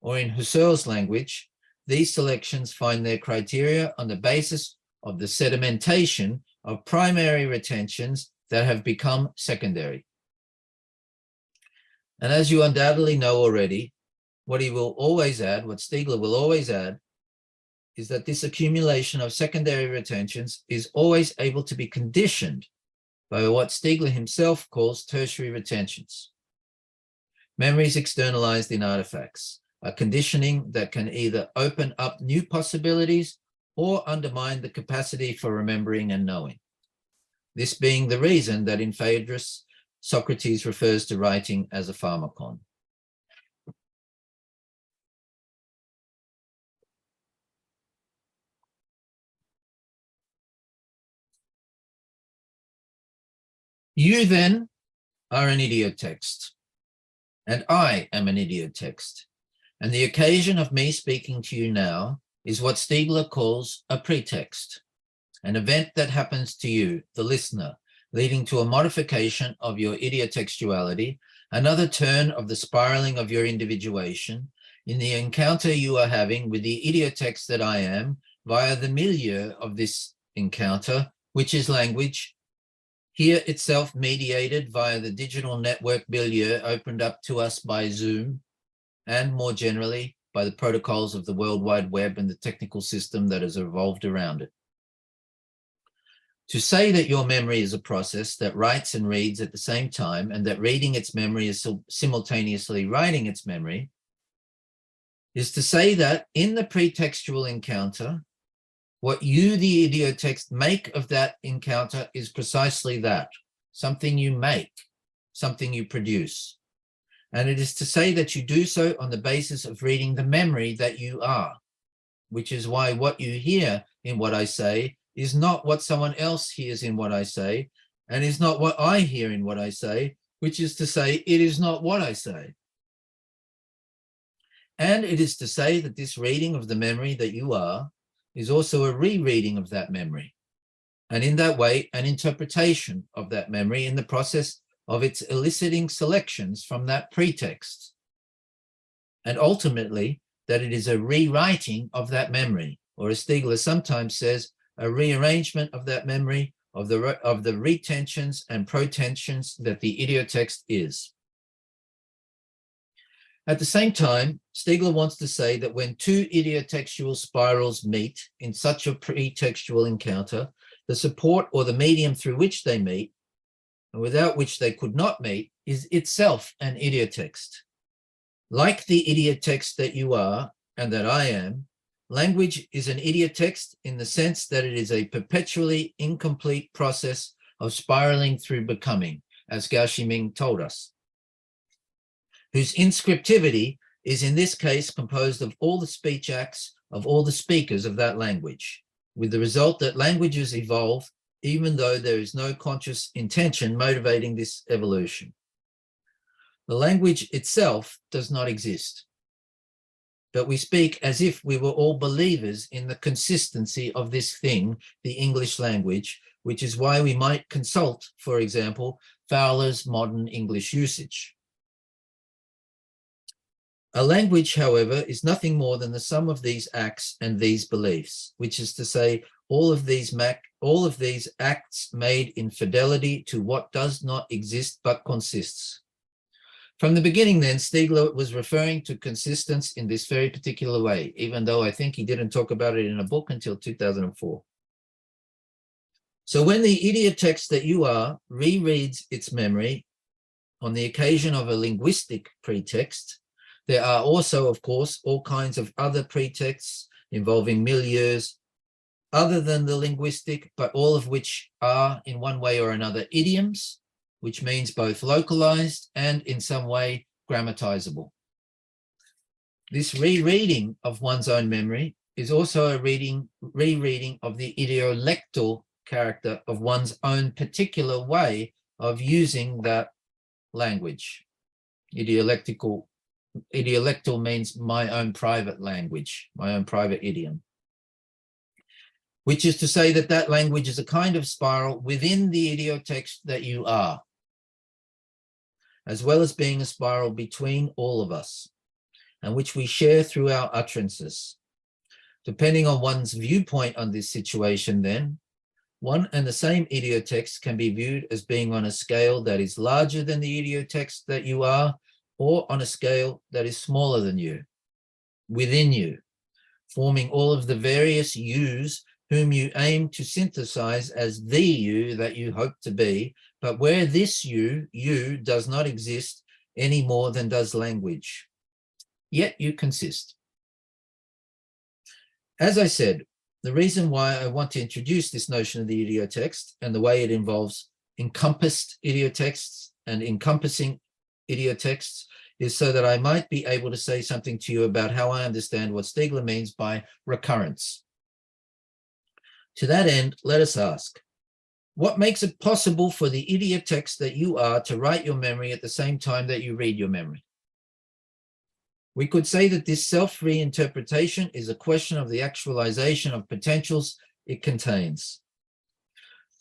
Or in Husserl's language, these selections find their criteria on the basis of the sedimentation of primary retentions that have become secondary. And as you undoubtedly know already, what he will always add, what Stiegler will always add, is that this accumulation of secondary retentions is always able to be conditioned by what Stiegler himself calls tertiary retentions. Memories externalized in artifacts, a conditioning that can either open up new possibilities or undermine the capacity for remembering and knowing. This being the reason that in Phaedrus, Socrates refers to writing as a pharmakon. You then are an idiotext, and I am an idiotext. And the occasion of me speaking to you now is what Stiegler calls a pretext, an event that happens to you, the listener, leading to a modification of your idiotextuality, another turn of the spiraling of your individuation in the encounter you are having with the idiotext that I am via the milieu of this encounter, which is language, here itself mediated via the digital network milieu opened up to us by Zoom, and more generally by the protocols of the World Wide Web and the technical system that has evolved around it. To say that your memory is a process that writes and reads at the same time, and that reading its memory is simultaneously writing its memory, is to say that in the pretextual encounter, what you, the idiotext, make of that encounter is precisely that, something you make, something you produce. And it is to say that you do so on the basis of reading the memory that you are, which is why what you hear in what I say is not what someone else hears in what I say, and is not what I hear in what I say, which is to say, it is not what I say. And it is to say that this reading of the memory that you are is also a rereading of that memory, and in that way, an interpretation of that memory in the process of its eliciting selections from that pretext, and ultimately that it is a rewriting of that memory, or as Stiegler sometimes says, a rearrangement of that memory of the retentions and protensions that the idiotext is. At the same time, Stiegler wants to say that when two idiotextual spirals meet in such a pretextual encounter, the support or the medium through which they meet, and without which they could not meet, is itself an idiotext. Like the idiotext that you are and that I am, language is an idiotext in the sense that it is a perpetually incomplete process of spiraling through becoming, as Shiming told us, whose inscriptivity is in this case composed of all the speech acts of all the speakers of that language, with the result that languages evolve even though there is no conscious intention motivating this evolution. The language itself does not exist, but we speak as if we were all believers in the consistency of this thing, the English language, which is why we might consult, for example, Fowler's modern English usage. A language, however, is nothing more than the sum of these acts and these beliefs, which is to say, all of these acts made in fidelity to what does not exist but consists. From the beginning, then, Stiegler was referring to consistence in this very particular way, even though I think he didn't talk about it in a book until 2004. So when the idiotext that you are rereads its memory on the occasion of a linguistic pretext, there are also, of course, all kinds of other pretexts involving milieus other than the linguistic, but all of which are in one way or another idioms, which means both localized and in some way grammatizable. This rereading of one's own memory is also a rereading of the idiolectal character of one's own particular way of using that language. Idiolectal means my own private language, my own private idiom, which is to say that that language is a kind of spiral within the idiotext that you are, as well as being a spiral between all of us, and which we share through our utterances. Depending on one's viewpoint on this situation, then, one and the same idiotext can be viewed as being on a scale that is larger than the idiotext that you are, or on a scale that is smaller than you, within you, forming all of the various yous whom you aim to synthesize as the you that you hope to be, but where this you does not exist any more than does language. Yet you consist. As I said, the reason why I want to introduce this notion of the idiotext and the way it involves encompassed idiotexts and encompassing idiotexts is so that I might be able to say something to you about how I understand what Stiegler means by recurrence. To that end, let us ask, what makes it possible for the idiotext that you are to write your memory at the same time that you read your memory? We could say that this self-reinterpretation is a question of the actualization of potentials it contains.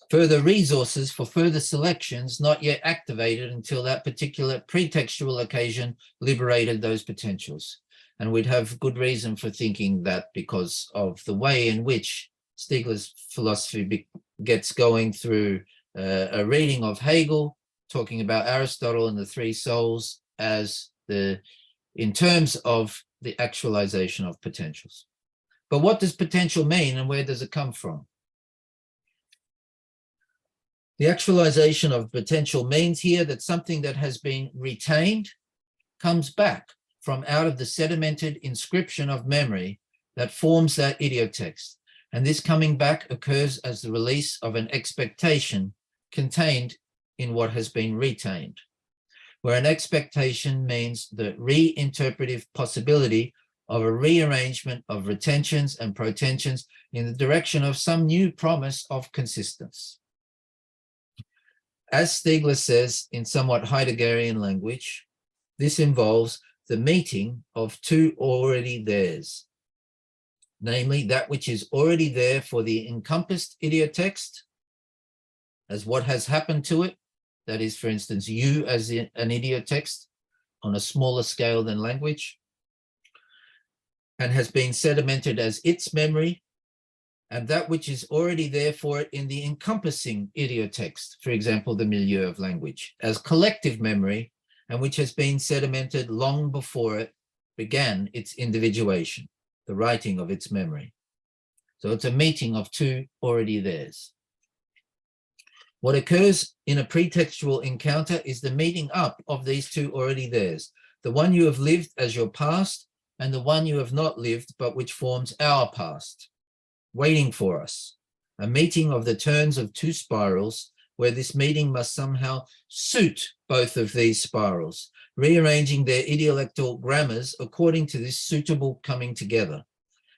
Further resources for further selections not yet activated until that particular pretextual occasion liberated those potentials. And we'd have good reason for thinking that because of the way in which Stiegler's philosophy gets going through a reading of Hegel, talking about Aristotle and the three souls as in terms of the actualization of potentials. But what does potential mean and where does it come from? The actualization of potential means here that something that has been retained comes back from out of the sedimented inscription of memory that forms that idiotext. And this coming back occurs as the release of an expectation contained in what has been retained, where an expectation means the reinterpretive possibility of a rearrangement of retentions and protensions in the direction of some new promise of consistence. As Stiegler says in somewhat Heideggerian language, this involves the meeting of two already theirs, namely that which is already there for the encompassed idiotext as what has happened to it, that is, for instance, you as an idiotext on a smaller scale than language, and has been sedimented as its memory, and that which is already there for it in the encompassing idiotext, for example, the milieu of language, as collective memory, and which has been sedimented long before it began its individuation, the writing of its memory. So it's a meeting of two already theirs. What occurs in a pretextual encounter is the meeting up of these two already theirs, the one you have lived as your past and the one you have not lived, but which forms our past, waiting for us, a meeting of the turns of two spirals where this meeting must somehow suit both of these spirals, rearranging their idiolectal grammars according to this suitable coming together.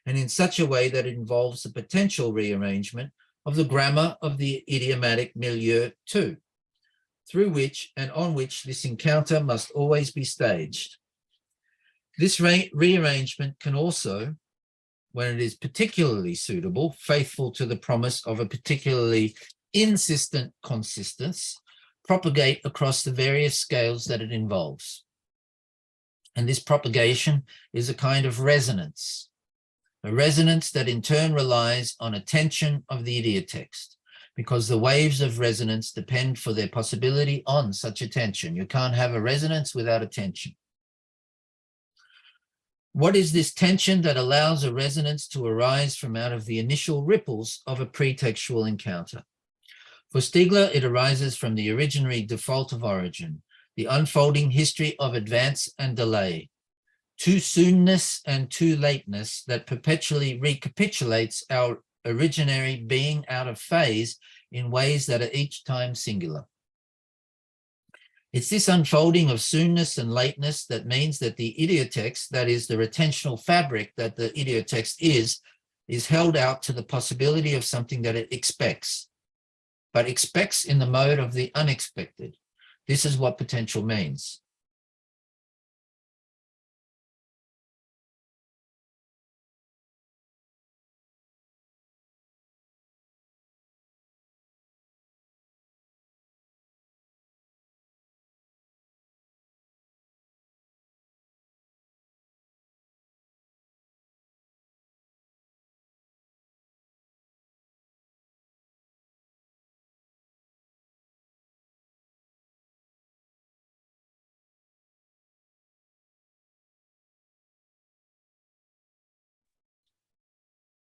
and in such a way that it involves the potential rearrangement of the grammar of the idiomatic milieu too, through which and on which this encounter must always be staged. This rearrangement can also, when it is particularly suitable, faithful to the promise of a particularly insistent consistence, propagate across the various scales that it involves. And this propagation is a kind of resonance, a resonance that in turn relies on a tension of the idiotext, because the waves of resonance depend for their possibility on such a tension. You can't have a resonance without a tension. What is this tension that allows a resonance to arise from out of the initial ripples of a pretextual encounter? For Stiegler, it arises from the originary default of origin, the unfolding history of advance and delay, too soonness and too lateness that perpetually recapitulates our originary being out of phase in ways that are each time singular. It's this unfolding of soonness and lateness that means that the idiotext, that is the retentional fabric that the idiotext is held out to the possibility of something that it expects, but expects in the mode of the unexpected. This is what potential means.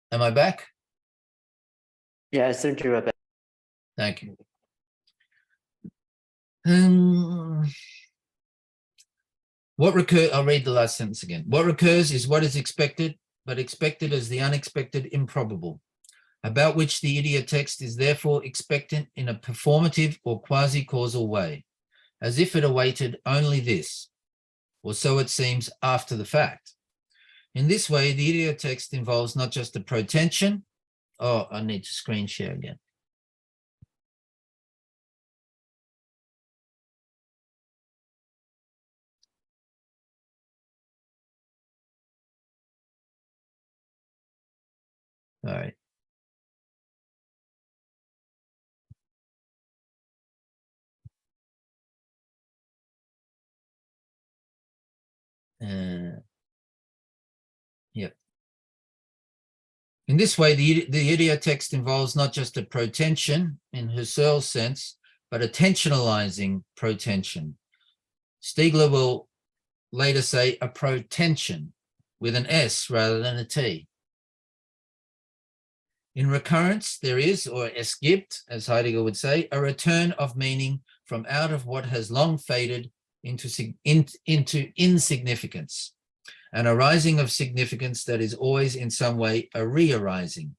Am I back? Yeah, I think you are back. Thank you. I'll read the last sentence again. What recurs is what is expected, but expected as the unexpected improbable, about which the idiotext is therefore expectant in a performative or quasi-causal way, as if it awaited only this, or so it seems after the fact. In this way, the idiotext involves not just a protension. Oh, I need to screen share again. All right. Yep. In this way, the idiotext involves not just a protension in Husserl's sense, but a tensionalizing protension. Stiegler will later say a protension with an S rather than a T. In recurrence, there is, or es gibt, as Heidegger would say, a return of meaning from out of what has long faded into insignificance, an arising of significance that is always in some way a re-arising,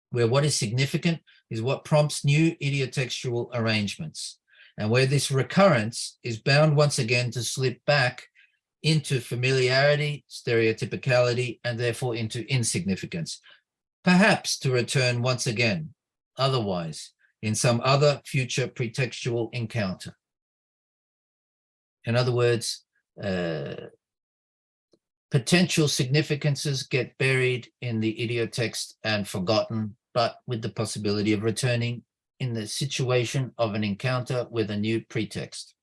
where what is significant is what prompts new idiotextual arrangements, and where this recurrence is bound once again to slip back into familiarity, stereotypicality, and therefore into insignificance, perhaps to return once again, otherwise, in some other future pretextual encounter. In other words, potential significances get buried in the idiotext and forgotten, but with the possibility of returning in the situation of an encounter with a new pretext.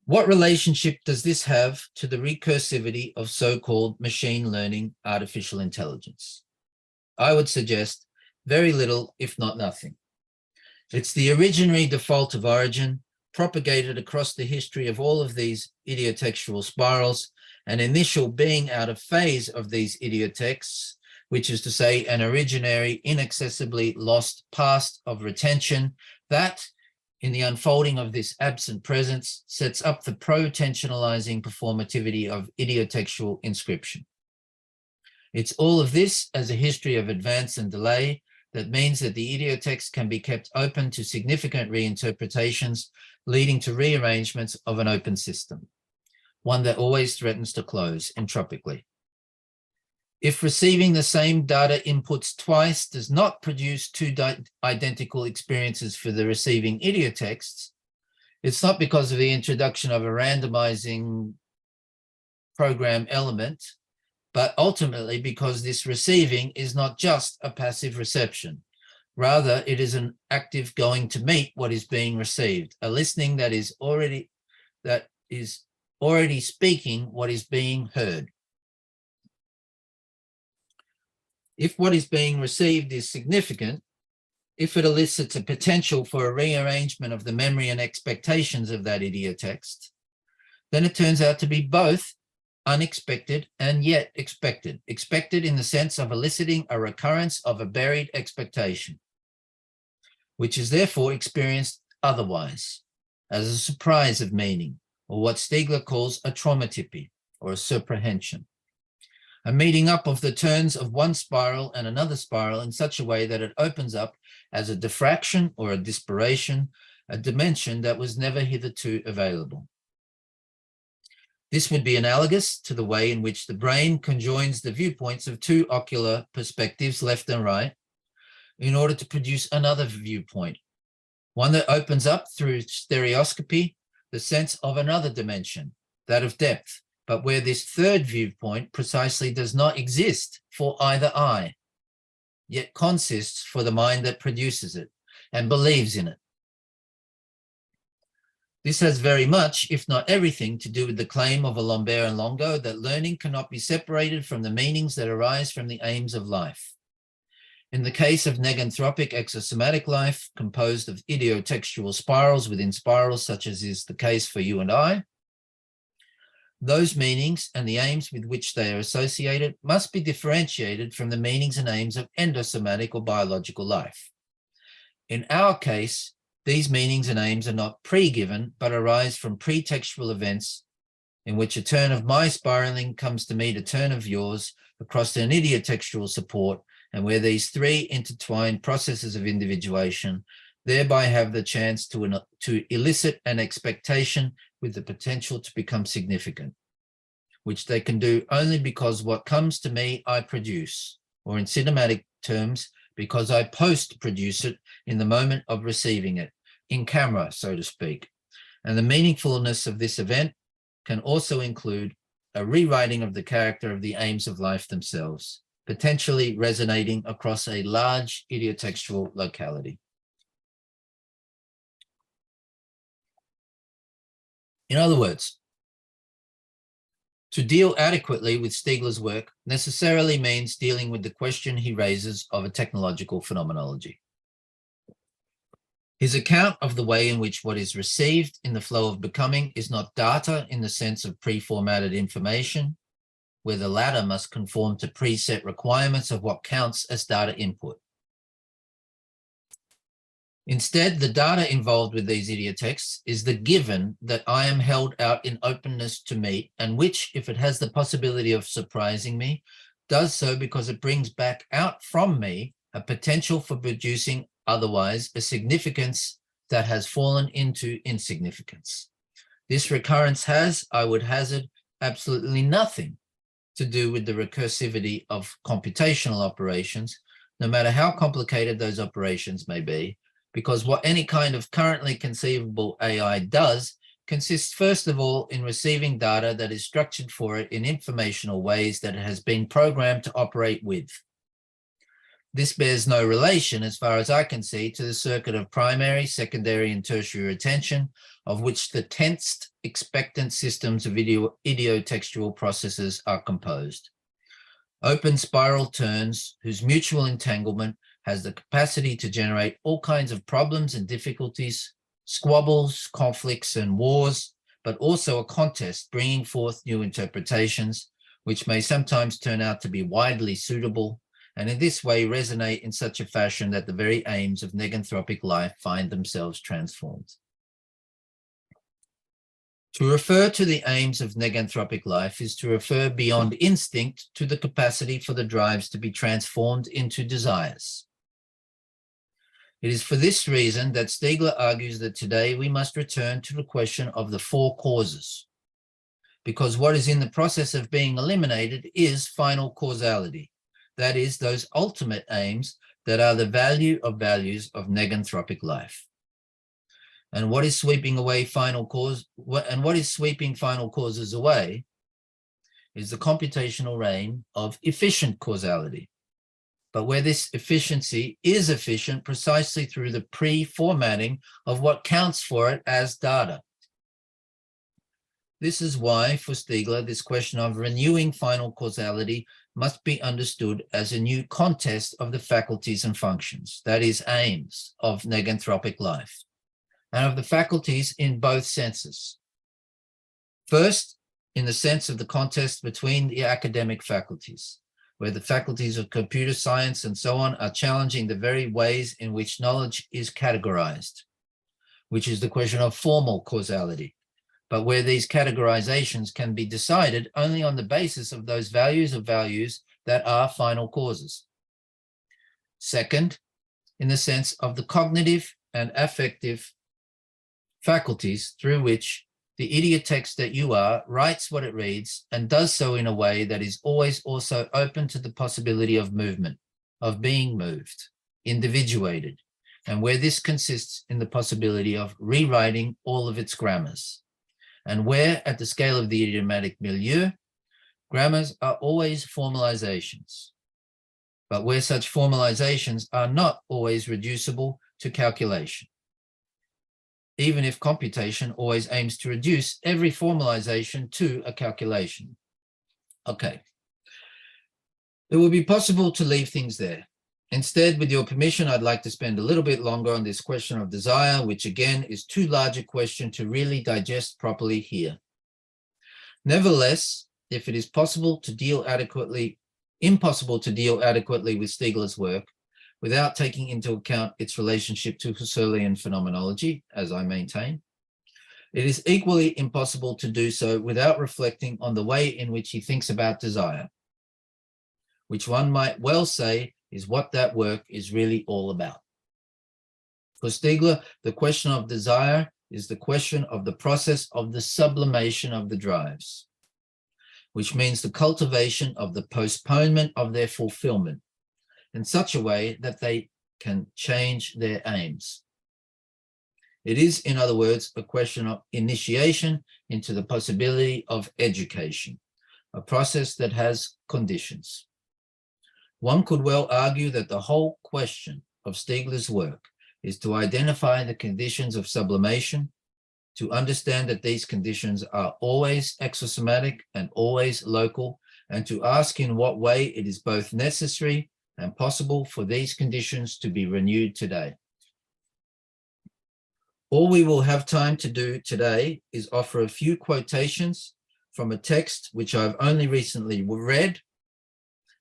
What relationship does this have to the recursivity of so-called machine learning artificial intelligence? I would suggest very little, if not nothing. It's the originary default of origin propagated across the history of all of these idiotextual spirals, an initial being out of phase of these idiotexts, which is to say an originary inaccessibly lost past of retention that, in the unfolding of this absent presence, sets up the pro-tensionalizing performativity of idiotextual inscription. It's all of this as a history of advance and delay that means that the idiotext can be kept open to significant reinterpretations, leading to rearrangements of an open system, one that always threatens to close entropically. If receiving the same data inputs twice does not produce two identical experiences for the receiving idiotexts, it's not because of the introduction of a randomizing program element, but ultimately because this receiving is not just a passive reception. Rather, it is an active going to meet what is being received, a listening that is already speaking what is being heard. If what is being received is significant, if it elicits a potential for a rearrangement of the memory and expectations of that idiotext, then it turns out to be both unexpected and yet expected. Expected in the sense of eliciting a recurrence of a buried expectation, which is therefore experienced otherwise, as a surprise of meaning, or what Stiegler calls a traumatypy, or a surprehension. A meeting up of the turns of one spiral and another spiral in such a way that it opens up as a diffraction or a disparation, a dimension that was never hitherto available. This would be analogous to the way in which the brain conjoins the viewpoints of two ocular perspectives, left and right, in order to produce another viewpoint, one that opens up through stereoscopy the sense of another dimension, that of depth, but where this third viewpoint precisely does not exist for either eye, yet consists for the mind that produces it and believes in it. This has very much, if not everything, to do with the claim of Lambert and Longo that learning cannot be separated from the meanings that arise from the aims of life. In the case of neganthropic exosomatic life, composed of idiotextual spirals within spirals, such as is the case for you and I, those meanings and the aims with which they are associated must be differentiated from the meanings and aims of endosomatic or biological life. In our case, these meanings and aims are not pre-given, but arise from pretextual events in which a turn of my spiraling comes to meet a turn of yours across an idiotextual support, and where these three intertwined processes of individuation thereby have the chance to elicit an expectation with the potential to become significant, which they can do only because what comes to me I produce, or in cinematic terms, because I post-produce it in the moment of receiving it, in camera, so to speak. And the meaningfulness of this event can also include a rewriting of the character of the aims of life themselves, potentially resonating across a large idiotextual locality. In other words, to deal adequately with Stiegler's work necessarily means dealing with the question he raises of a technological phenomenology. His account of the way in which what is received in the flow of becoming is not data in the sense of pre-formatted information, where the latter must conform to preset requirements of what counts as data input. Instead, the data involved with these idiotexts is the given that I am held out in openness to meet, and which, if it has the possibility of surprising me, does so because it brings back out from me a potential for producing otherwise a significance that has fallen into insignificance. This recurrence has, I would hazard, absolutely nothing to do with the recursivity of computational operations, no matter how complicated those operations may be, because what any kind of currently conceivable AI does consists first of all in receiving data that is structured for it in informational ways that it has been programmed to operate with. This bears no relation, as far as I can see, to the circuit of primary, secondary, and tertiary attention, of which the tensed expectant systems of idiotextual processes are composed. Open spiral turns whose mutual entanglement has the capacity to generate all kinds of problems and difficulties, squabbles, conflicts, and wars, but also a contest bringing forth new interpretations, which may sometimes turn out to be widely suitable, and in this way resonate in such a fashion that the very aims of neganthropic life find themselves transformed. To refer to the aims of neganthropic life is to refer beyond instinct to the capacity for the drives to be transformed into desires. It is for this reason that Stiegler argues that today we must return to the question of the four causes, because what is in the process of being eliminated is final causality. That is, those ultimate aims that are the value of values of neganthropic life. And what is sweeping away final cause, what is sweeping final causes away is the computational reign of efficient causality. But where this efficiency is efficient precisely through the pre-formatting of what counts for it as data. This is why, for Stiegler, this question of renewing final causality must be understood as a new contest of the faculties and functions, that is, aims of neganthropic life, and of the faculties in both senses. First, in the sense of the contest between the academic faculties, where the faculties of computer science and so on are challenging the very ways in which knowledge is categorized, which is the question of formal causality, but where these categorizations can be decided only on the basis of those values of values that are final causes. Second, in the sense of the cognitive and affective faculties through which the idiot text that you are writes what it reads and does so in a way that is always also open to the possibility of movement, of being moved, individuated, and where this consists in the possibility of rewriting all of its grammars, and where, at the scale of the idiomatic milieu, grammars are always formalizations, but where such formalizations are not always reducible to calculation, even if computation always aims to reduce every formalization to a calculation. Okay. It would be possible to leave things there. Instead, with your permission, I'd like to spend a little bit longer on this question of desire, which again is too large a question to really digest properly here. Nevertheless, if it is impossible to deal adequately with Stiegler's work without taking into account its relationship to Husserlian phenomenology, as I maintain, it is equally impossible to do so without reflecting on the way in which he thinks about desire, which one might well say is what that work is really all about. For Stiegler, the question of desire is the question of the process of the sublimation of the drives, which means the cultivation of the postponement of their fulfillment in such a way that they can change their aims. It is, in other words, a question of initiation into the possibility of education, a process that has conditions. One could well argue that the whole question of Stiegler's work is to identify the conditions of sublimation, to understand that these conditions are always exosomatic and always local, and to ask in what way it is both necessary and possible for these conditions to be renewed today. All we will have time to do today is offer a few quotations from a text which I've only recently read,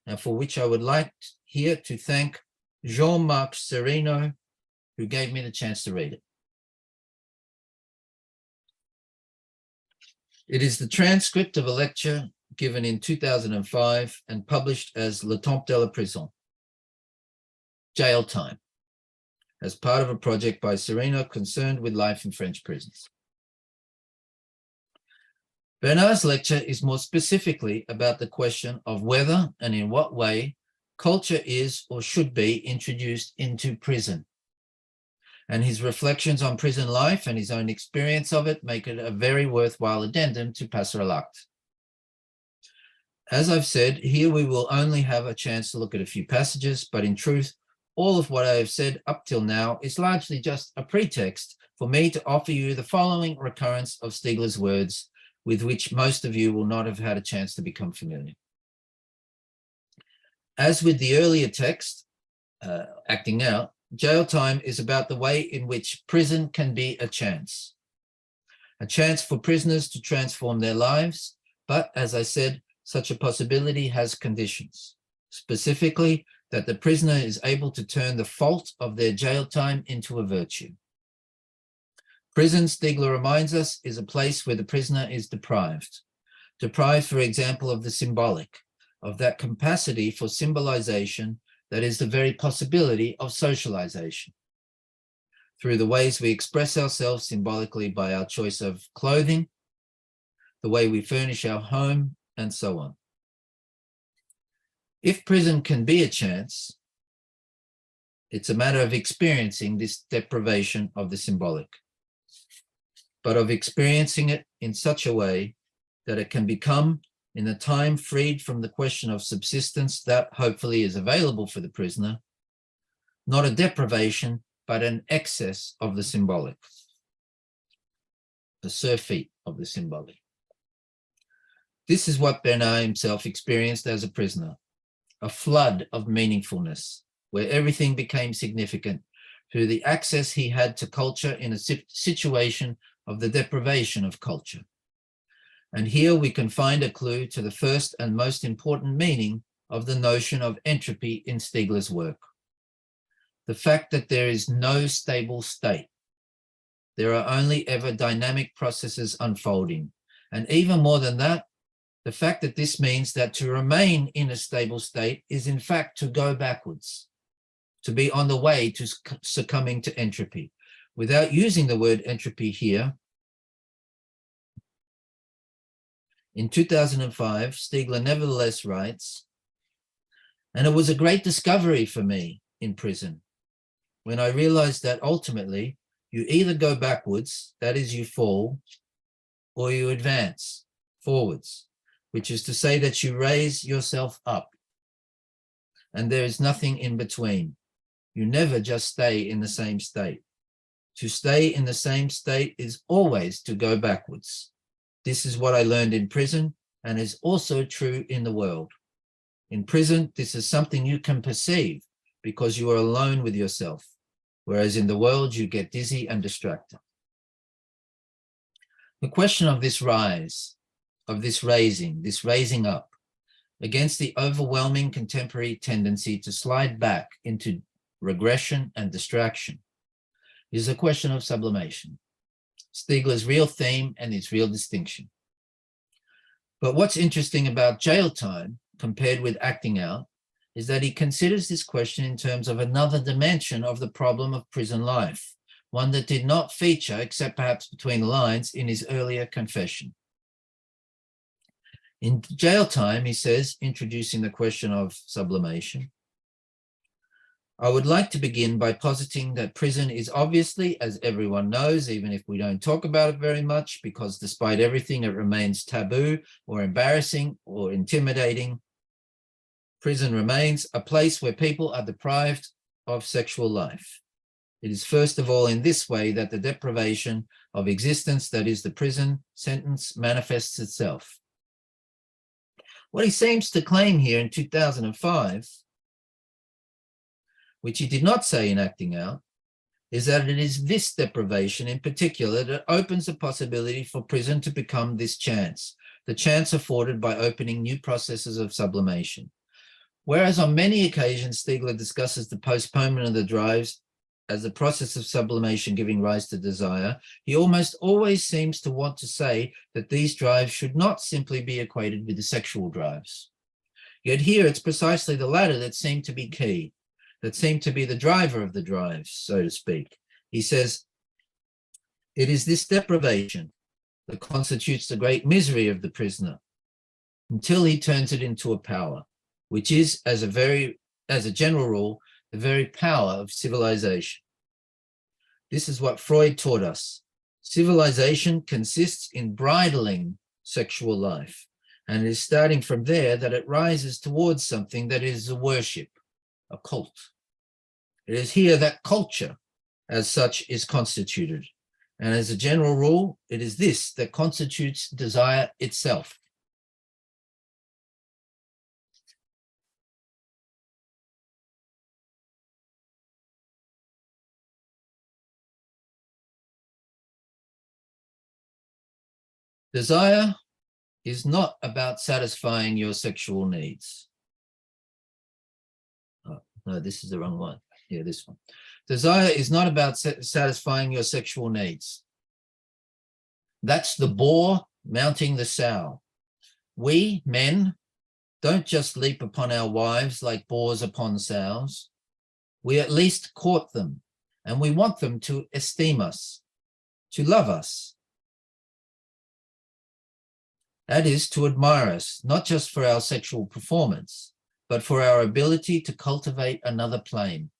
and for which I would like here to thank Jean-Marc Serino, who gave me the chance to read it. It is the transcript of a lecture given in 2005 and published as Le Temps de la Prison, Jail Time, as part of a project by Serino concerned with life in French prisons. Bernard's lecture is more specifically about the question of whether and in what way culture is or should be introduced into prison. And his reflections on prison life and his own experience of it make it a very worthwhile addendum to Passer al-Aqd. As I've said, here we will only have a chance to look at a few passages, but in truth, all of what I have said up till now is largely just a pretext for me to offer you the following recurrence of Stiegler's words, with which most of you will not have had a chance to become familiar. As with the earlier text, Acting Out, Jail Time is about the way in which prison can be a chance for prisoners to transform their lives, but as I said, such a possibility has conditions, specifically that the prisoner is able to turn the fault of their jail time into a virtue. Prison, Stiegler reminds us, is a place where the prisoner is deprived, for example, of the symbolic, of that capacity for symbolization that is the very possibility of socialization, through the ways we express ourselves symbolically by our choice of clothing, the way we furnish our home, and so on. If prison can be a chance, it's a matter of experiencing this deprivation of the symbolic, but of experiencing it in such a way that it can become, in a time freed from the question of subsistence that hopefully is available for the prisoner, not a deprivation, but an excess of the symbolic, the surfeit of the symbolic. This is what Bernard himself experienced as a prisoner, a flood of meaningfulness, where everything became significant through the access he had to culture in a situation of the deprivation of culture. And here we can find a clue to the first and most important meaning of the notion of entropy in Stiegler's work. The fact that there is no stable state. There are only ever dynamic processes unfolding. And even more than that, the fact that this means that to remain in a stable state is in fact to go backwards, to be on the way to succumbing to entropy. Without using the word entropy here, in 2005, Stiegler nevertheless writes, and it was a great discovery for me in prison, when I realized that ultimately you either go backwards, that is you fall, or you advance forwards, which is to say that you raise yourself up. And there is nothing in between. You never just stay in the same state. To stay in the same state is always to go backwards. This is what I learned in prison and is also true in the world. In prison, this is something you can perceive because you are alone with yourself, whereas in the world you get dizzy and distracted. The question of this rise, of this raising up, against the overwhelming contemporary tendency to slide back into regression and distraction, is a question of sublimation, Stiegler's real theme and its real distinction. But what's interesting about jail time, compared with acting out, is that he considers this question in terms of another dimension of the problem of prison life, one that did not feature, except perhaps between the lines, in his earlier confession. In jail time, he says, introducing the question of sublimation, I would like to begin by positing that prison is obviously, as everyone knows, even if we don't talk about it very much, because despite everything, it remains taboo or embarrassing or intimidating. Prison remains a place where people are deprived of sexual life. It is first of all in this way that the deprivation of existence, that is the prison sentence, manifests itself. What he seems to claim here in 2005, which he did not say in acting out, is that it is this deprivation in particular that opens the possibility for prison to become this chance, the chance afforded by opening new processes of sublimation. Whereas on many occasions, Stiegler discusses the postponement of the drives as the process of sublimation giving rise to desire, he almost always seems to want to say that these drives should not simply be equated with the sexual drives. Yet here it's precisely the latter that seem to be key, that seem to be the driver of the drives, so to speak. He says, it is this deprivation that constitutes the great misery of the prisoner until he turns it into a power, which is, as a general rule, the very power of civilization. This is what Freud taught us. Civilization consists in bridling sexual life, and it is starting from there that it rises towards something that is a worship, a cult. It is here that culture as such is constituted. And as a general rule, it is this that constitutes desire itself. Desire is not about satisfying your sexual needs. Oh, no, this is the wrong one. Yeah, this one. Desire is not about satisfying your sexual needs. That's the boar mounting the sow. We, men, don't just leap upon our wives like boars upon sows. We at least court them, and we want them to esteem us, to love us. That is to admire us, not just for our sexual performance, but for our ability to cultivate another plane,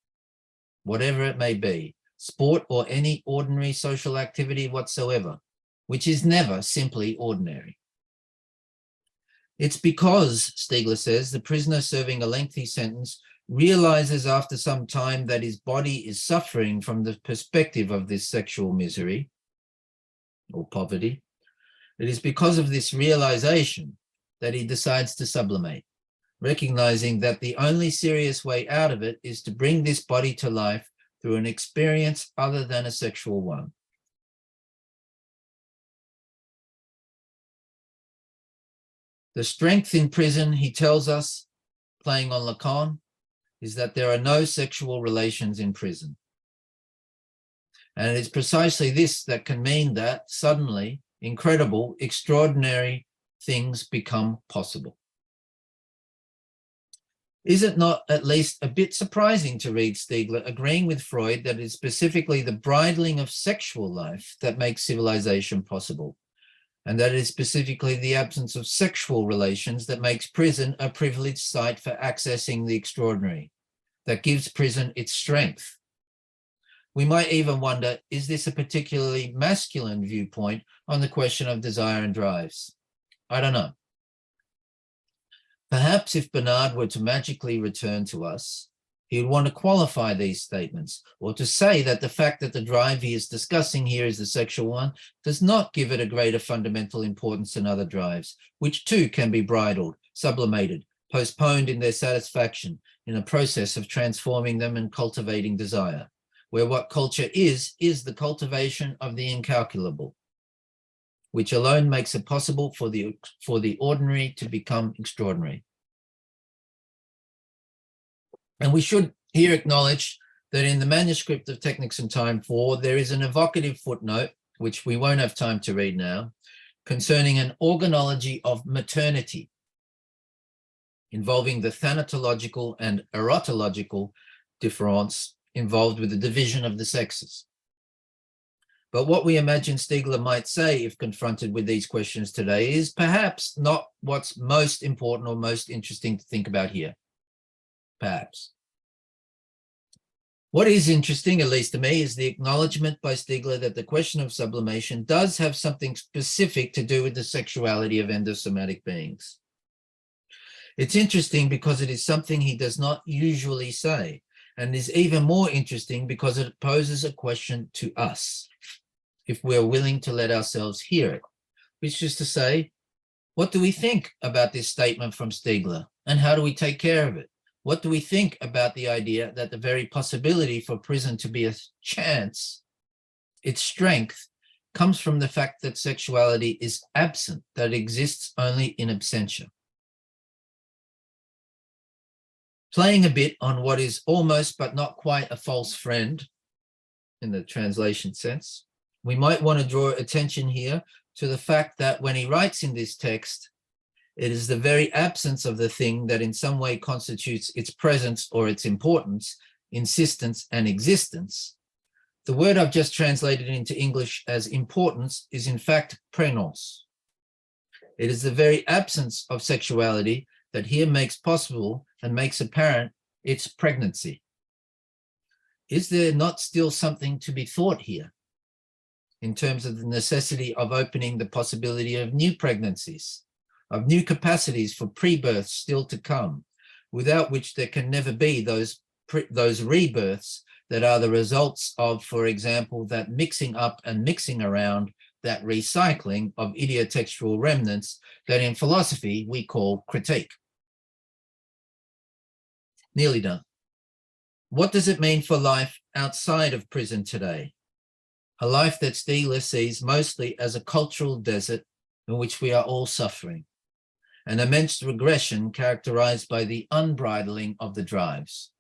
whatever it may be, sport or any ordinary social activity whatsoever, which is never simply ordinary. It's because, Stiegler says, the prisoner serving a lengthy sentence realizes after some time that his body is suffering from the perspective of this sexual misery or poverty. It is because of this realization that he decides to sublimate, recognizing that the only serious way out of it is to bring this body to life through an experience other than a sexual one. The strength in prison, he tells us, playing on Lacan, is that there are no sexual relations in prison. And it is precisely this that can mean that suddenly incredible, extraordinary things become possible. Is it not at least a bit surprising to read Stiegler agreeing with Freud that it is specifically the bridling of sexual life that makes civilization possible, and that it is specifically the absence of sexual relations that makes prison a privileged site for accessing the extraordinary, that gives prison its strength? We might even wonder, is this a particularly masculine viewpoint on the question of desire and drives? I don't know. Perhaps if Bernard were to magically return to us, he would want to qualify these statements, or to say that the fact that the drive he is discussing here is the sexual one does not give it a greater fundamental importance than other drives, which too can be bridled, sublimated, postponed in their satisfaction in a process of transforming them and cultivating desire, where what culture is the cultivation of the incalculable, which alone makes it possible for the ordinary to become extraordinary. And we should here acknowledge that in the manuscript of Technics and Time 4, there is an evocative footnote, which we won't have time to read now, concerning an organology of maternity, involving the thanatological and erotological difference involved with the division of the sexes. But what we imagine Stiegler might say if confronted with these questions today is perhaps not what's most important or most interesting to think about here. Perhaps. What is interesting, at least to me, is the acknowledgement by Stiegler that the question of sublimation does have something specific to do with the sexuality of endosomatic beings. It's interesting because it is something he does not usually say, and is even more interesting because it poses a question to us, if we're willing to let ourselves hear it, which is to say, what do we think about this statement from Stiegler, and how do we take care of it? What do we think about the idea that the very possibility for prison to be a chance, its strength, comes from the fact that sexuality is absent, that it exists only in absentia? Playing a bit on what is almost but not quite a false friend, in the translation sense, we might want to draw attention here to the fact that when he writes in this text, it is the very absence of the thing that in some way constitutes its presence or its importance, insistence, and existence. The word I've just translated into English as importance is in fact prénance. It is the very absence of sexuality that here makes possible and makes apparent its pregnancy. Is there not still something to be thought here in terms of the necessity of opening the possibility of new pregnancies, of new capacities for pre-births still to come, without which there can never be those rebirths that are the results of, for example, that mixing up and mixing around, that recycling of idiotextual remnants that in philosophy we call critique. Nearly done. What does it mean for life outside of prison today? A life that Stiegler sees mostly as a cultural desert in which we are all suffering, an immense regression characterized by the unbridling of the drives.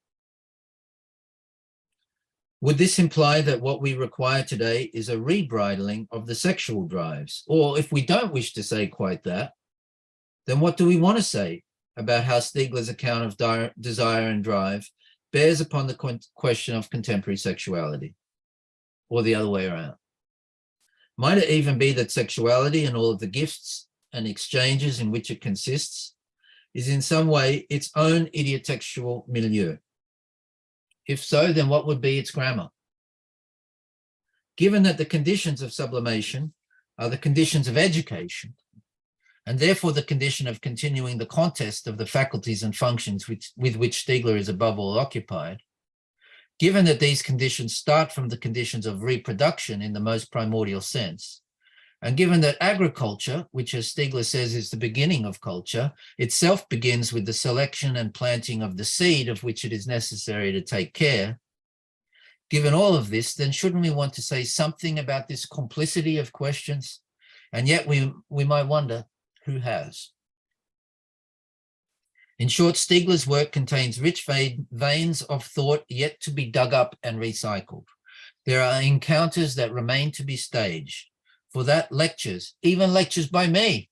Would this imply that what we require today is a rebridling of the sexual drives? Or if we don't wish to say quite that, then what do we want to say about how Stiegler's account of desire and drive bears upon the question of contemporary sexuality, or the other way around? Might it even be that sexuality and all of the gifts and exchanges in which it consists is in some way its own idiotextual milieu? If so, then what would be its grammar? Given that the conditions of sublimation are the conditions of education, and therefore the condition of continuing the contest of the faculties and functions with which Stiegler is above all occupied, given that these conditions start from the conditions of reproduction in the most primordial sense, and given that agriculture, which as Stiegler says is the beginning of culture, itself begins with the selection and planting of the seed of which it is necessary to take care, given all of this, then shouldn't we want to say something about this complicity of questions? And yet we might wonder, who has? In short, Stiegler's work contains rich veins of thought yet to be dug up and recycled. There are encounters that remain to be staged. For that, lectures, even lectures by me,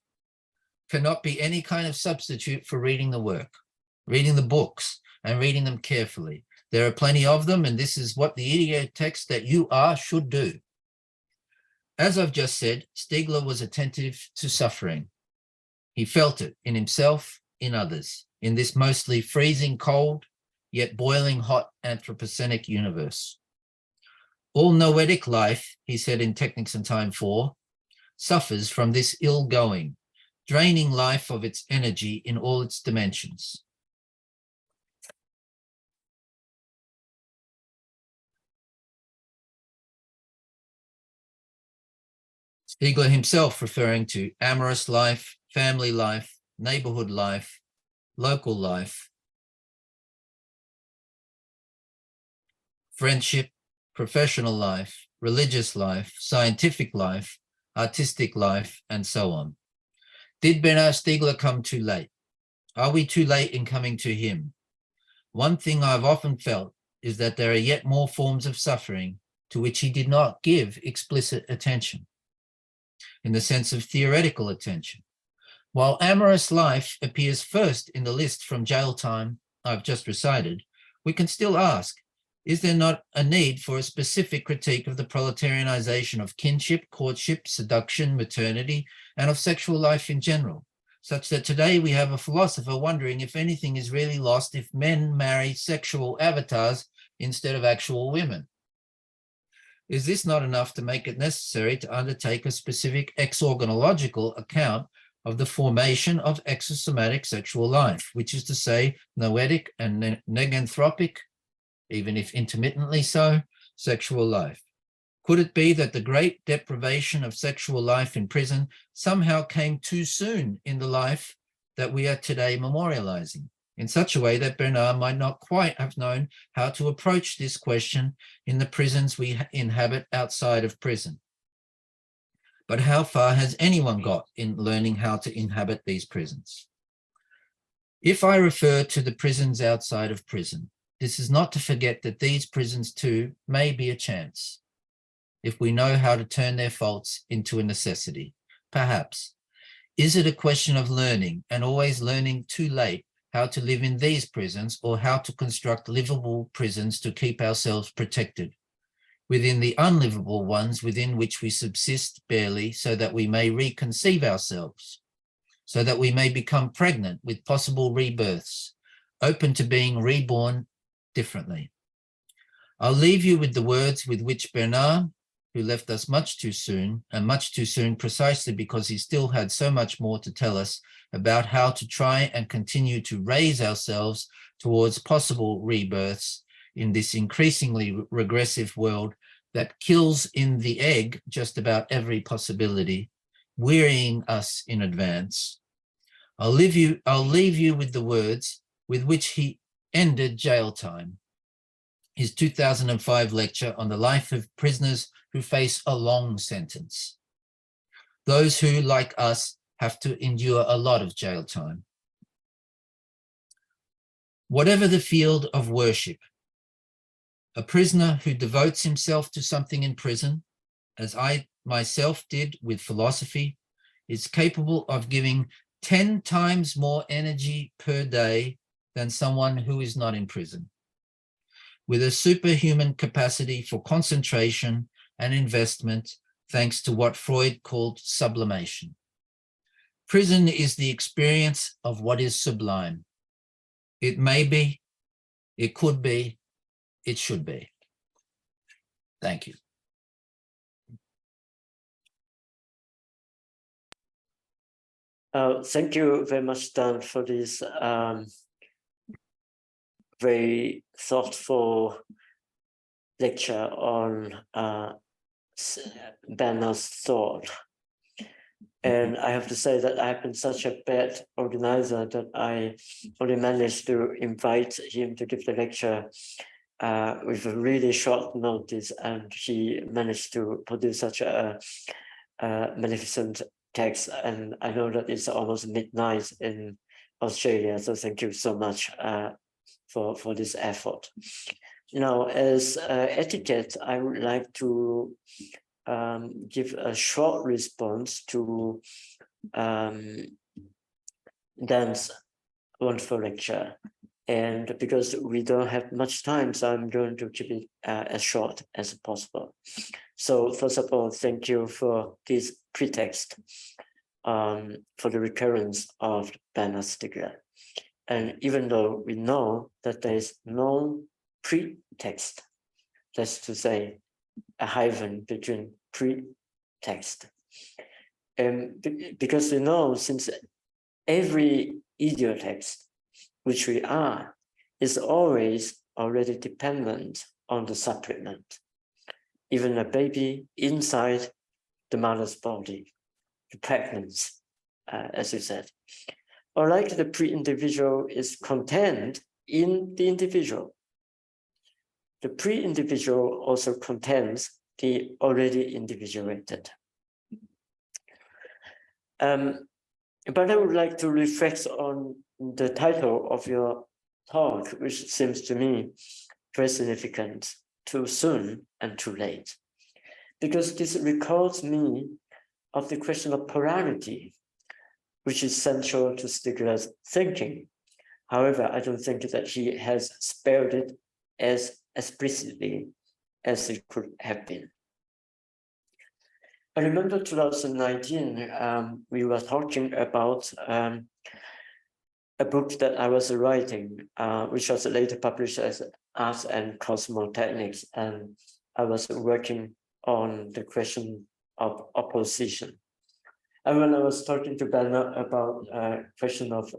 cannot be any kind of substitute for reading the work, reading the books, and reading them carefully. There are plenty of them, and this is what the idiotext that you are should do. As I've just said, Stiegler was attentive to suffering. He felt it in himself, in others, in this mostly freezing cold, yet boiling hot Anthropocenic universe. All noetic life, he said in Technics and Time 4, suffers from this ill-going, draining life of its energy in all its dimensions. Stiegler himself referring to amorous life, family life, neighborhood life, local life, friendship, professional life, religious life, scientific life, artistic life, and so on. Did Bernard Stiegler come too late? Are we too late in coming to him? One thing I've often felt is that there are yet more forms of suffering to which he did not give explicit attention, in the sense of theoretical attention. While amorous life appears first in the list from jail time I've just recited, we can still ask, is there not a need for a specific critique of the proletarianization of kinship, courtship, seduction, maternity, and of sexual life in general, such that today we have a philosopher wondering if anything is really lost if men marry sexual avatars instead of actual women? Is this not enough to make it necessary to undertake a specific exorganological account of the formation of exosomatic sexual life, which is to say, noetic and neganthropic, even if intermittently so, sexual life? Could it be that the great deprivation of sexual life in prison somehow came too soon in the life that we are today memorializing, in such a way that Bernard might not quite have known how to approach this question in the prisons we inhabit outside of prison? But how far has anyone got in learning how to inhabit these prisons? If I refer to the prisons outside of prison, this is not to forget that these prisons too may be a chance, if we know how to turn their faults into a necessity. Perhaps. Is it a question of learning, and always learning too late, how to live in these prisons, or how to construct livable prisons to keep ourselves protected within the unlivable ones within which we subsist barely, so that we may reconceive ourselves, so that we may become pregnant with possible rebirths, open to being reborn differently? I'll leave you with the words with which Bernard, who left us much too soon, and much too soon precisely because he still had so much more to tell us about how to try and continue to raise ourselves towards possible rebirths in this increasingly regressive world that kills in the egg just about every possibility, wearying us in advance. I'll leave you with the words with which he ended jail time, his 2005 lecture on the life of prisoners who face a long sentence, those who, like us, have to endure a lot of jail time. Whatever the field of worship, a prisoner who devotes himself to something in prison, as I myself did with philosophy, is capable of giving 10 times more energy per day than someone who is not in prison, with a superhuman capacity for concentration and investment, thanks to what Freud called sublimation. Prison is the experience of what is sublime. It may be, it could be, it should be. Thank you. Thank you very much, Dan, for this very thoughtful lecture on Bernard's thought. And I have to say that I have been such a bad organizer that I only managed to invite him to give the lecture with a really short notice, and he managed to produce such a magnificent text. And I know that it's almost midnight in Australia, so thank you so much for this effort. Now, as etiquette, I would like to give a short response to Dan's wonderful lecture. And because we don't have much time, so I'm going to keep it as short as possible. So first of all, thank you for this pretext for the recurrence of Bernard Stiegler. And even though we know that there is no pretext, that's to say, a hyphen between pretext. Because we know, since every idiotext, which we are, is always already dependent on the supplement. Even a baby inside the mother's body, the pregnancy, as you said. Or like the pre-individual is contained in the individual. The pre-individual also contains the already individuated. But I would like to reflect on the title of your talk, which seems to me very significant: too soon and too late. Because this recalls me of the question of polarity, which is central to Stiegler's thinking. However, I don't think that he has spelled it as explicitly as it could have been. I remember 2019, we were talking about a book that I was writing, which was later published as Arts and Cosmotechnics, and I was working on the question of opposition. And when I was talking to Bernard about a question of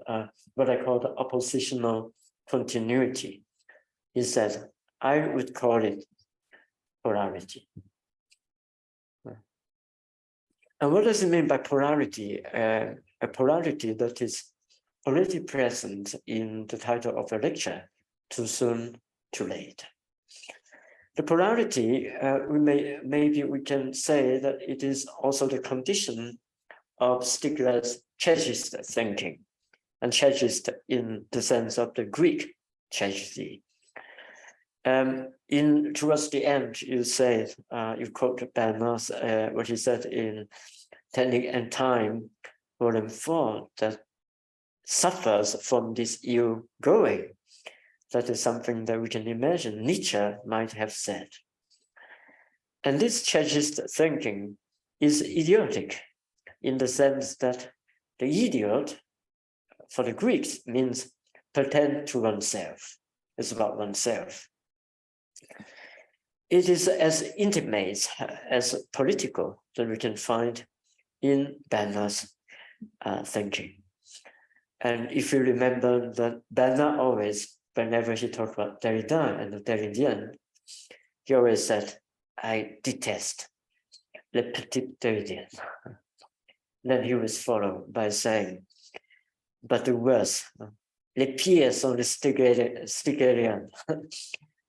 what I call the oppositional continuity, he said, I would call it polarity. And what does it mean by polarity? A polarity that is already present in the title of the lecture, too soon, too late. The polarity, maybe we can say that it is also the condition of Stiegler's chegist thinking, and chegist in the sense of the Greek chegist. Towards the end, you said, you quote Bernard's, what he said in Technique and Time, Volume 4, that suffers from this ill going. That is something that we can imagine Nietzsche might have said. And this chegist thinking is idiotic in the sense that the idiot, for the Greeks, means pertain to oneself. It's about oneself. It is as intimate, as political that we can find in Bernard's thinking. And if you remember that Bernard always, whenever he talked about Derrida and the Derridian, he always said, I detest le petit Derridien. Then he was followed by saying, but the worst, les pires sont les Stiegerian.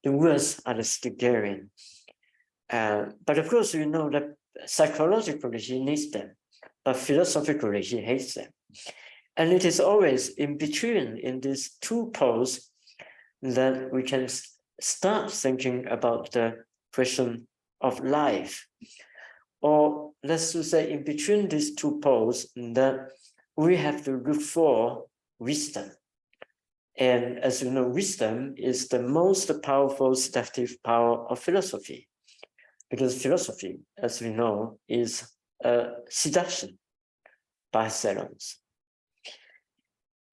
The worst are the Stiegerian. But of course, you know that psychologically he needs them, but philosophically he hates them. And it is always in between, in these two poles, that we can start thinking about the question of life. Or let's just say in between these two poles, that we have to look for wisdom. And as you know, wisdom is the most powerful seductive power of philosophy. Because philosophy, as we know, is seduction. bisalons.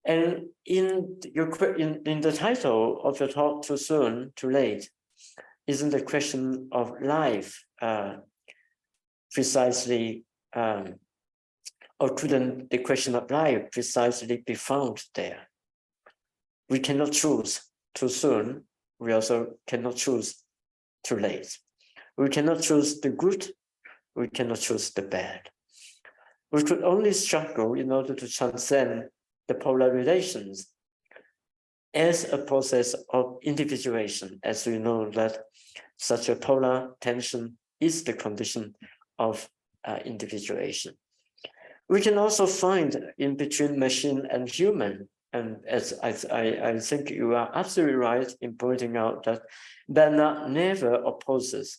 And in the title of your talk, Too Soon, Too Late, isn't the question of life precisely, or couldn't the question of life precisely be found there? We cannot choose too soon. We also cannot choose too late. We cannot choose the good. We cannot choose the bad. We could only struggle in order to transcend the polar relations as a process of individuation, as we know that such a polar tension is the condition of individuation. We can also find in between machine and human, and as I think you are absolutely right in pointing out that Bernard never opposes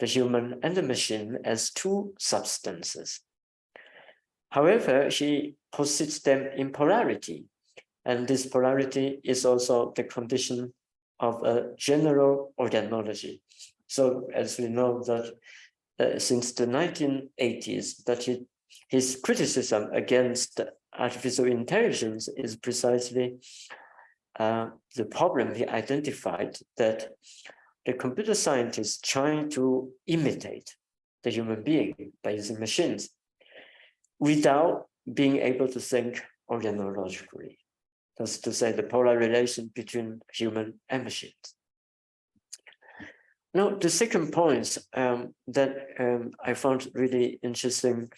the human and the machine as two substances. However, he posits them in polarity, and this polarity is also the condition of a general organology. So as we know that since the 1980s, that his criticism against artificial intelligence is precisely the problem he identified, that the computer scientists trying to imitate the human being by using machines without being able to think organologically. That's to say, the polar relation between human and machines. Now, the second point that I found really interesting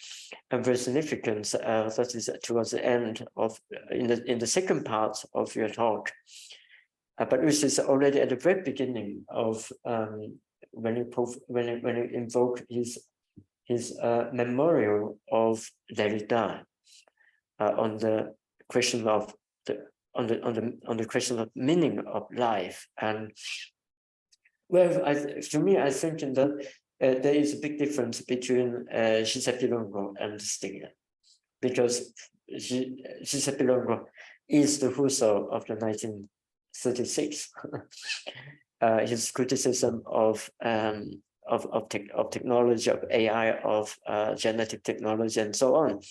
and very significant, that is towards the end of, in the second part of your talk, but which is already at the very beginning of when you invoke his memorial of Derrida on the question of the question of meaning of life. And well, to me, I think that there is a big difference between Giuseppe Longo and Stiegler, because Giuseppe Longo is the Husserl of the 1936. His criticism of technology, of AI, of genetic technology, and so on.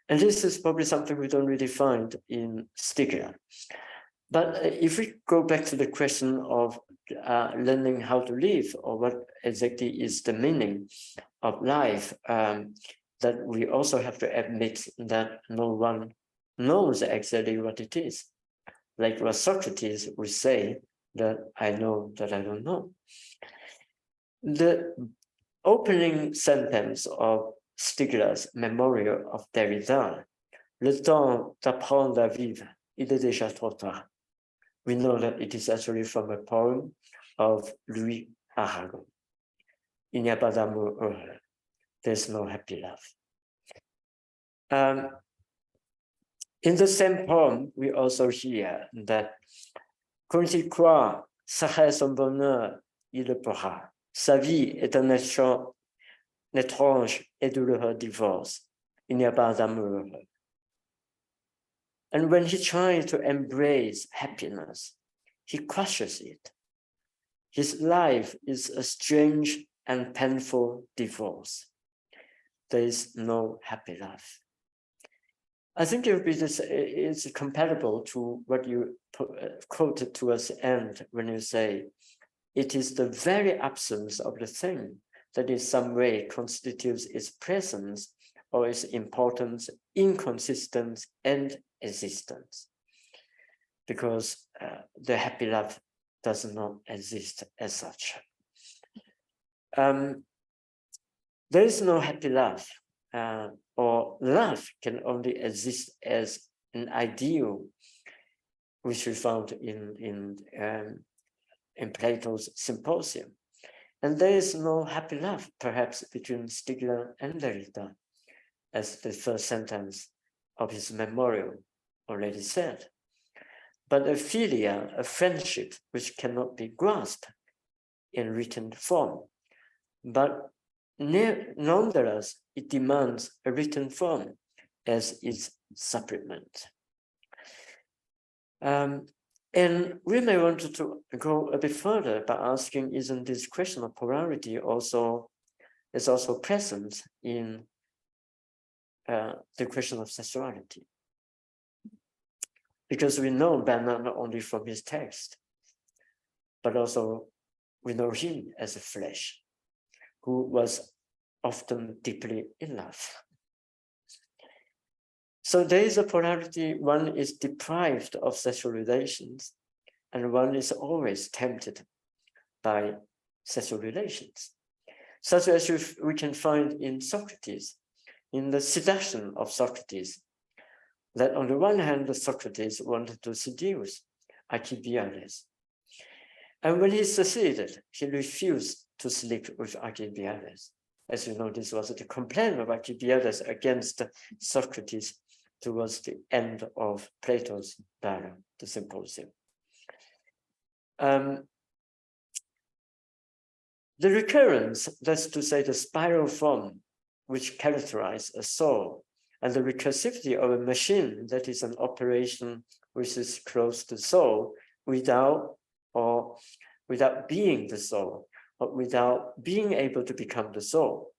And this is probably something we don't really find in Stiegler. But if we go back to the question of learning how to live, or what exactly is the meaning of life, that we also have to admit that no one knows exactly what it is. Like what Socrates would say, that I know that I don't know. The opening sentence of Stiegler's memorial of Derrida, le temps d'apprendre à vivre, il est déjà trop tard. We know that it is actually from a poem of Louis Aragon. Il n'y a pas d'amour heureux. There's no happy love. In the same poem, we also hear that quand il croit s'arrête son bonheur, il le pourra. Sa vie est un étrange et douloureux divorce. Il n'y a pas d'amour heureux. And when he tries to embrace happiness, he crushes it. His life is a strange and painful divorce. There is no happy life. I think it would be it's comparable to what you quoted towards the end when you say, it is the very absence of the thing that in some way constitutes its presence or its importance, inconsistence, and existence. Because the happy love does not exist as such. There is no happy love, or love can only exist as an ideal, which we found in Plato's Symposium. And there is no happy love, perhaps, between Stiegler and Derrida, as the first sentence of his memorial already said. But a philia, a friendship, which cannot be grasped in written form. But nonetheless, it demands a written form as its supplement. And we may want to go a bit further by asking, isn't this question of polarity also present in the question of sexuality. Because we know Bernard not only from his text, but also we know him as a flesh, who was often deeply in love. So there is a polarity, one is deprived of sexual relations, and one is always tempted by sexual relations, such as we can find in Socrates, in the seduction of Socrates, that on the one hand, Socrates wanted to seduce Alcibiades. And when he succeeded, he refused to sleep with Alcibiades. As you know, this was the complaint of Alcibiades against Socrates towards the end of Plato's dialogue, the Symposium. The recurrence, that's to say the spiral form which characterize a soul, and the recursivity of a machine that is an operation which is close to soul without being the soul, or without being able to become the soul.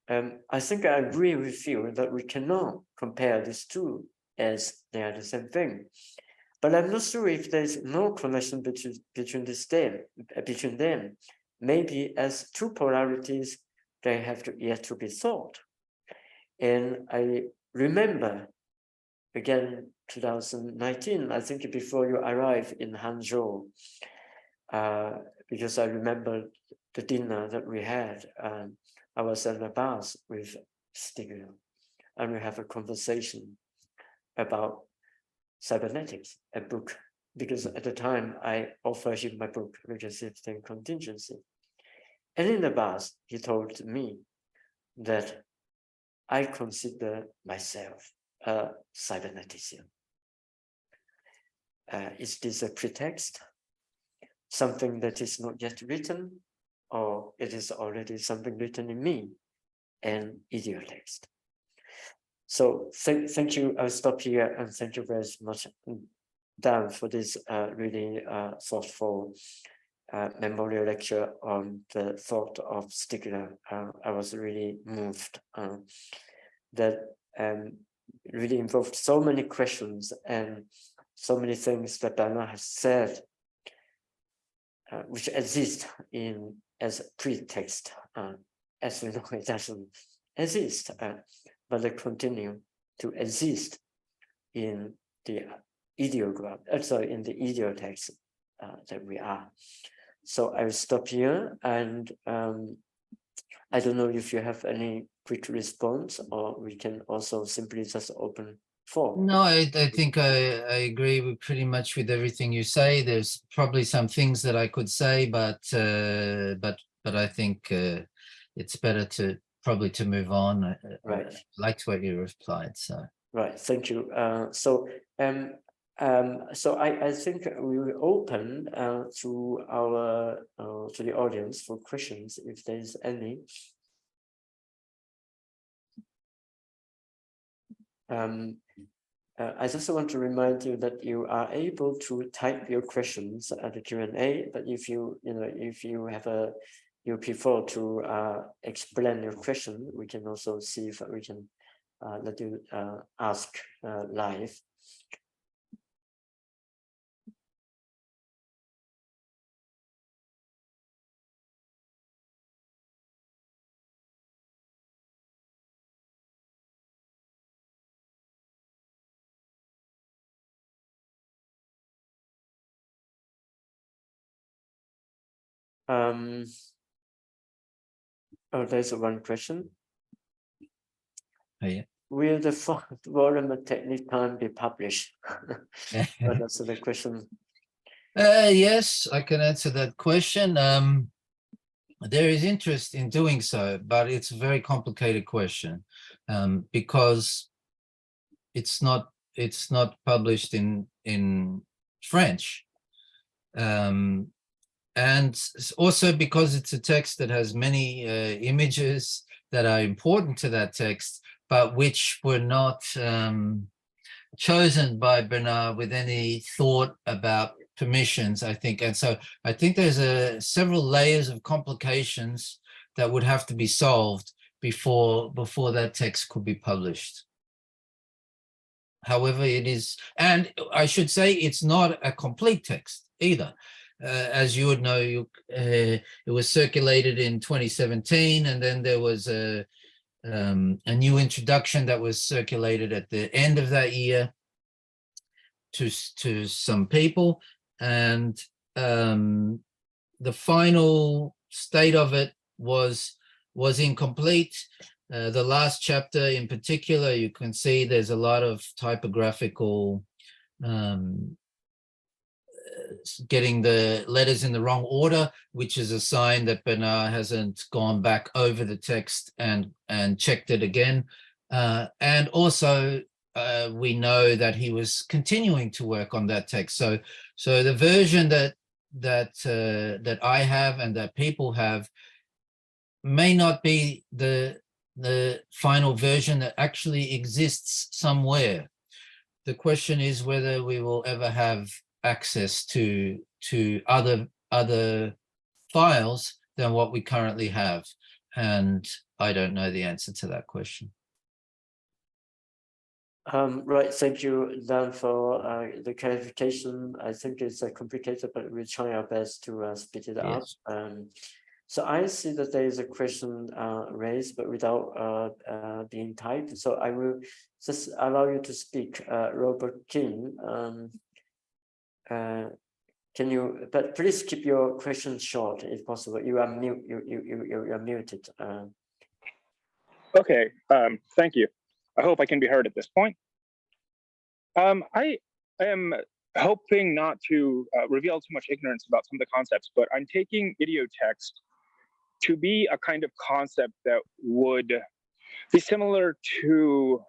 I think I agree with you that we cannot compare these two as they are the same thing. But I'm not sure if there's no connection between them. Maybe as two polarities, they have yet to be thought. And I remember, again, 2019, I think before you arrived in Hangzhou, because I remember the dinner that we had. I was at the bars with Stiegler, and we have a conversation about cybernetics, a book, because at the time I offered him my book, Recursive and Contingency. And in the bars, he told me that I consider myself a cybernetician. Is this a pretext? Something that is not yet written, or it is already something written in me, an idiotext? So thank you. I'll stop here, and thank you very much, Dan, for this really thoughtful memorial lecture on the thought of Stiegler. I was really moved. That really involved so many questions and so many things that Bernard has said, which exist as pretext. As we know, it doesn't exist, but they continue to exist in the ideogram, in the idiotext that we are. So I will stop here, and I don't know if you have any quick response, or we can also simply just open for. No, I think I agree with pretty much with everything you say. There's probably some things that I could say, but I think it's better to probably to move on. Right. I liked what you replied. So. Right. Thank you. So I think we will open to the audience for questions if there's any. I just want to remind you that you are able to type your questions at the Q&A, but if you prefer to explain your question, we can also see if we can let you ask live. There's one question. Oh, yeah. Will the fourth volume of Technique Time be published? That's the question. Yes, I can answer that question. There is interest in doing so, but it's a very complicated question because it's not published in French. And also because it's a text that has many images that are important to that text, but which were not chosen by Bernard with any thought about permissions, I think. And so I think there's several layers of complications that would have to be solved before that text could be published. However, it is, and I should say it's not a complete text either. As you would know, it was circulated in 2017, and then there was a new introduction that was circulated at the end of that year to some people, and the final state of it was incomplete. The last chapter in particular, you can see there's a lot of typographical getting the letters in the wrong order, which is a sign that Bernard hasn't gone back over the text and checked it again. And also, we know that he was continuing to work on that text. So the version that I have and that people have may not be the final version that actually exists somewhere. The question is whether we will ever have access to other files than what we currently have, and I don't know the answer to that question. Right, thank you, Dan, for the clarification. I think it's complicated, but we'll try our best to speed it up. So I see that there is a question raised, but without being typed. So I will just allow you to speak, Robert King. Can you? But please keep your questions short, if possible. You are mute. You're muted. Okay. Thank you. I hope I can be heard at this point. I am hoping not to reveal too much ignorance about some of the concepts, but I'm taking idiotext to be a kind of concept that would be similar to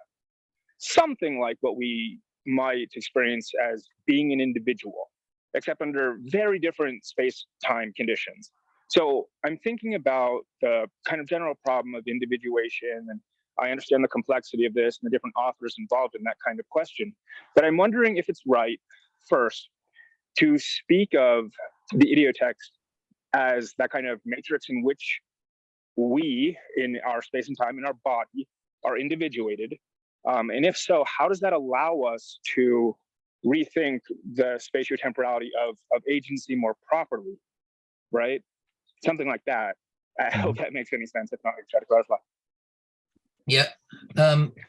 something like what we might experience as being an individual, except under very different space-time conditions. So I'm thinking about the kind of general problem of individuation, and I understand the complexity of this and the different authors involved in that kind of question. But I'm wondering if it's right, first, to speak of the idiotext as that kind of matrix in which we, in our space and time, in our body, are individuated. And if so, how does that allow us to rethink the spatiotemporality of agency more properly, right? Something like that. I hope that makes any sense. If not, I try to clarify. Yeah.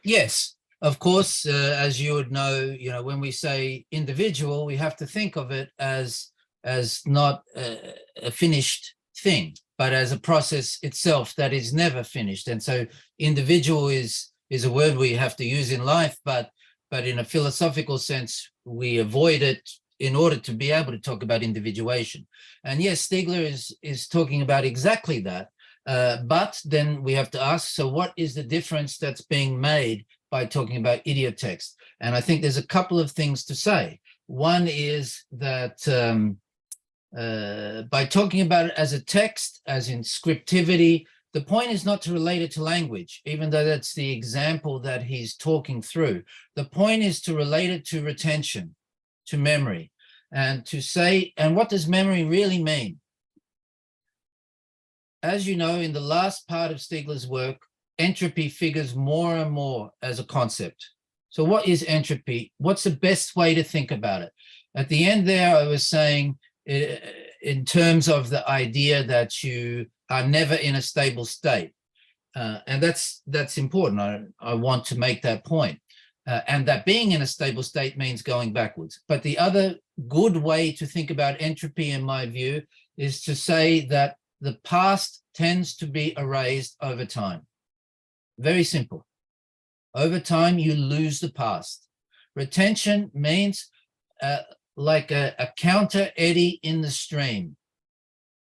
Yes, of course, as you would know, when we say individual, we have to think of it as not a finished thing, but as a process itself that is never finished. And so individual is a word we have to use in life, but in a philosophical sense, we avoid it in order to be able to talk about individuation. And yes, Stiegler is talking about exactly that. But then we have to ask, so what is the difference that's being made by talking about idiotext? And I think there's a couple of things to say. One is that by talking about it as a text, as in scriptivity, the point is not to relate it to language, even though that's the example that he's talking through. The point is to relate it to retention, to memory, and to say, and what does memory really mean? As you know, in the last part of Stiegler's work, entropy figures more and more as a concept. So what is entropy? What's the best way to think about it? At the end there, I was saying, in terms of the idea that you are never in a stable state. And that's important. I want to make that point. And that being in a stable state means going backwards. But the other good way to think about entropy, in my view, is to say that the past tends to be erased over time. Very simple. Over time, you lose the past. Retention means like a counter eddy in the stream,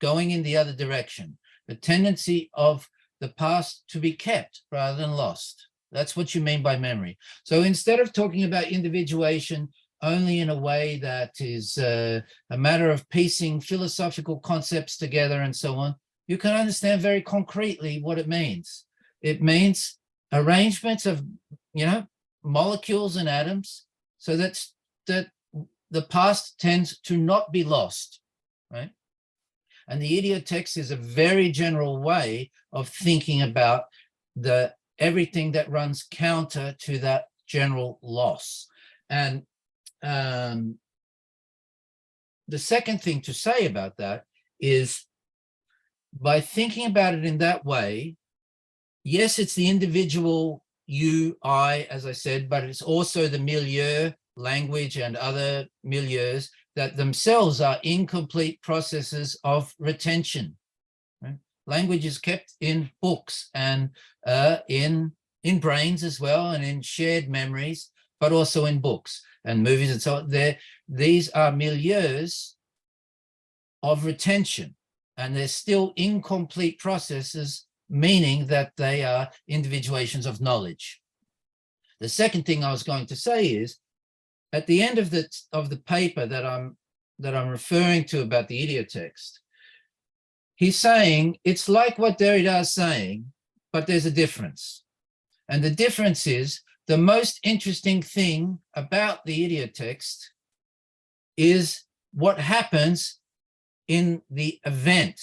going in the other direction. The tendency of the past to be kept rather than lost. That's what you mean by memory. So instead of talking about individuation only in a way that is a matter of piecing philosophical concepts together and so on, you can understand very concretely what it means. It means arrangements of, molecules and atoms so that the past tends to not be lost, right? And the idiotext is a very general way of thinking about everything that runs counter to that general loss. And the second thing to say about that is, by thinking about it in that way, yes, it's the individual you, I, as I said, but it's also the milieu, language and other milieus that themselves are incomplete processes of retention. Right? Language is kept in books and in brains as well, and in shared memories, but also in books and movies and so on. These are milieus of retention, and they're still incomplete processes, meaning that they are individuations of knowledge. The second thing I was going to say is, at the end of the paper that I'm referring to about the idiotext, he's saying it's like what Derrida is saying, but there's a difference. And the difference is, the most interesting thing about the idiotext is what happens in the event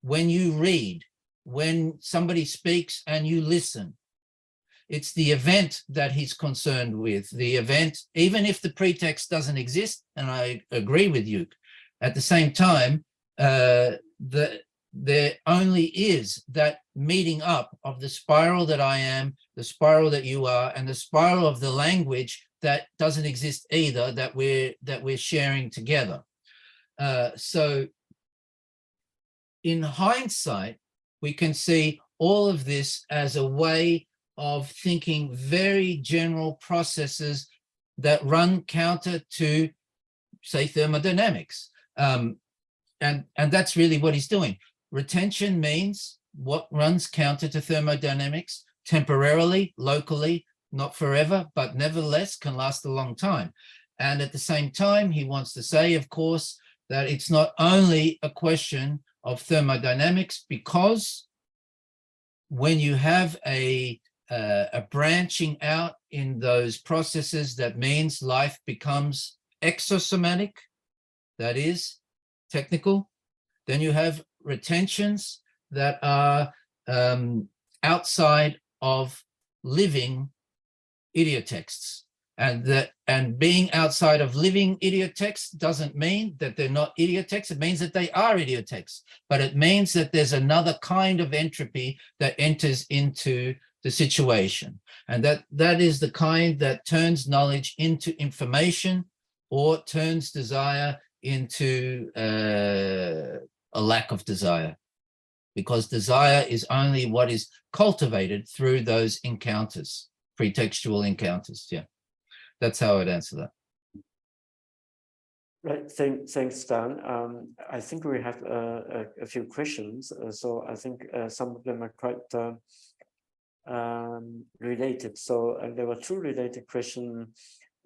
when you read, when somebody speaks and you listen. It's the event that he's concerned with, the event, even if the pretext doesn't exist, and I agree with you. At the same time, there only is that meeting up of the spiral that I am, the spiral that you are, and the spiral of the language that doesn't exist either, that we're sharing together. So in hindsight, we can see all of this as a way of thinking very general processes that run counter to, say, thermodynamics. And that's really what he's doing. Retention means what runs counter to thermodynamics, temporarily, locally, not forever, but nevertheless can last a long time. And at the same time, he wants to say, of course, that it's not only a question of thermodynamics, because when you have a branching out in those processes, that means life becomes exosomatic, that is technical. Then you have retentions that are outside of living idiotexts. And being outside of living idiotexts doesn't mean that they're not idiotexts. It means that they are idiotexts, but it means that there's another kind of entropy that enters into the situation. And that is the kind that turns knowledge into information, or turns desire into a lack of desire, because desire is only what is cultivated through those encounters, pretextual encounters. Yeah. That's how I'd answer that. Right. Thanks, Dan. I think we have a few questions. So I think some of them are quite related. So there were two related questions.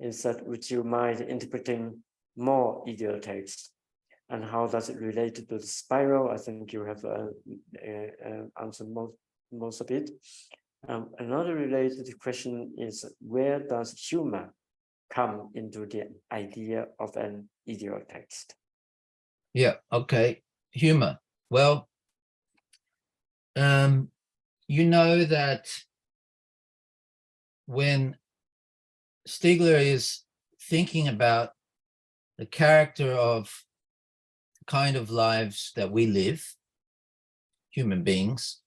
Is that would you mind interpreting more idiotext, and how does it relate to the spiral? I think you have answered most of it. Another related question is, where does humor come into the idea of an idiotext? Yeah, okay. Humor. Well, you know that when Stiegler is thinking about the character of the kind of lives that we live, human beings,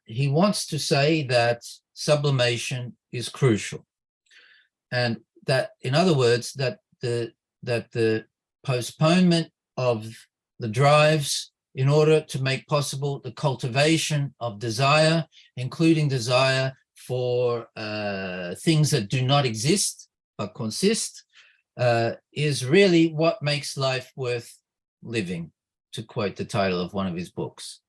he wants to say that sublimation is crucial. And that, in other words, that the postponement of the drives in order to make possible the cultivation of desire, including desire for things that do not exist but consist, is really what makes life worth living, to quote the title of one of his books.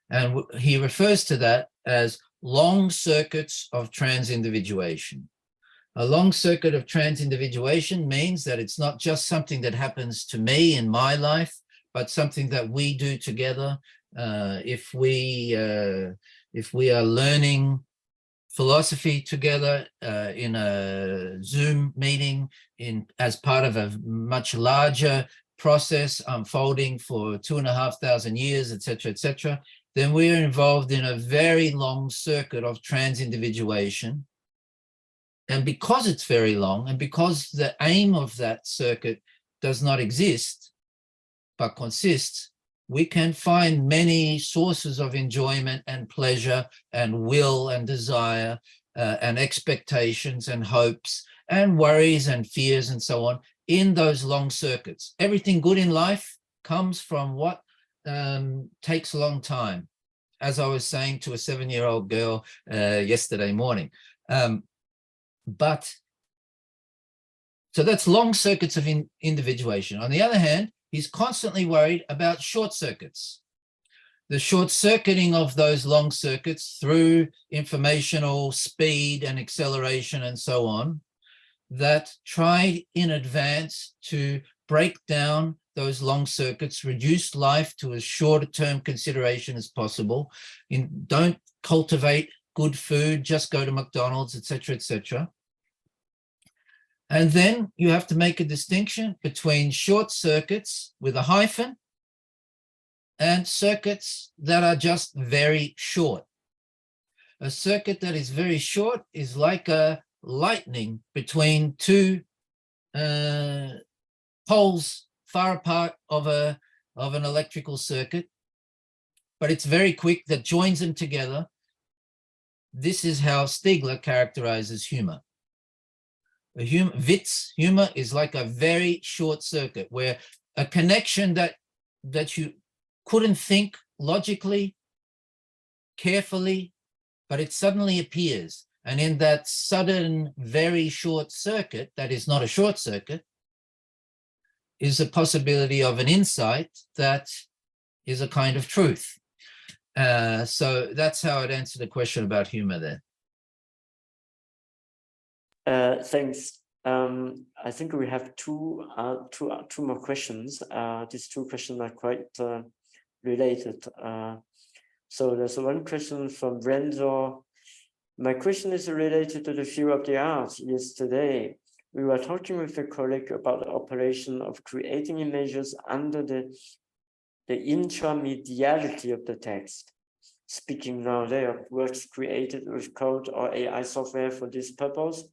And he refers to that as long circuits of transindividuation. A long circuit of transindividuation means that it's not just something that happens to me in my life, but something that we do together. If we are learning philosophy together in a Zoom meeting, as part of a much larger process unfolding for 2,500 years, etc., then we are involved in a very long circuit of trans-individuation. And because it's very long, and because the aim of that circuit does not exist, but consists, we can find many sources of enjoyment and pleasure and will and desire and expectations and hopes and worries and fears and so on in those long circuits. Everything good in life comes from what takes a long time, as I was saying to a 7-year-old girl yesterday morning. So that's long circuits of individuation. On the other hand, he's constantly worried about short circuits. The short circuiting of those long circuits through informational speed and acceleration and so on, that try in advance to break down those long circuits, reduce life to as short a term consideration as possible, don't cultivate good food, just go to McDonald's, etc., etc. And then you have to make a distinction between short circuits with a hyphen and circuits that are just very short. A circuit that is very short is like a lightning between two poles far apart of an electrical circuit, but it's very quick, that joins them together. This is how Stiegler characterizes humor. Humor is like a very short circuit where a connection that you couldn't think logically, carefully, but it suddenly appears. And in that sudden, very short circuit, that is not a short circuit, is a possibility of an insight that is a kind of truth. So that's how I'd answer the question about humor there. Thanks. I think we have two more questions. These two questions are quite related. So there's one question from Renzo. My question is related to the view of the art. Yesterday, we were talking with a colleague about the operation of creating images under the intramediality of the text. Speaking nowadays of works created with code or AI software for this purpose,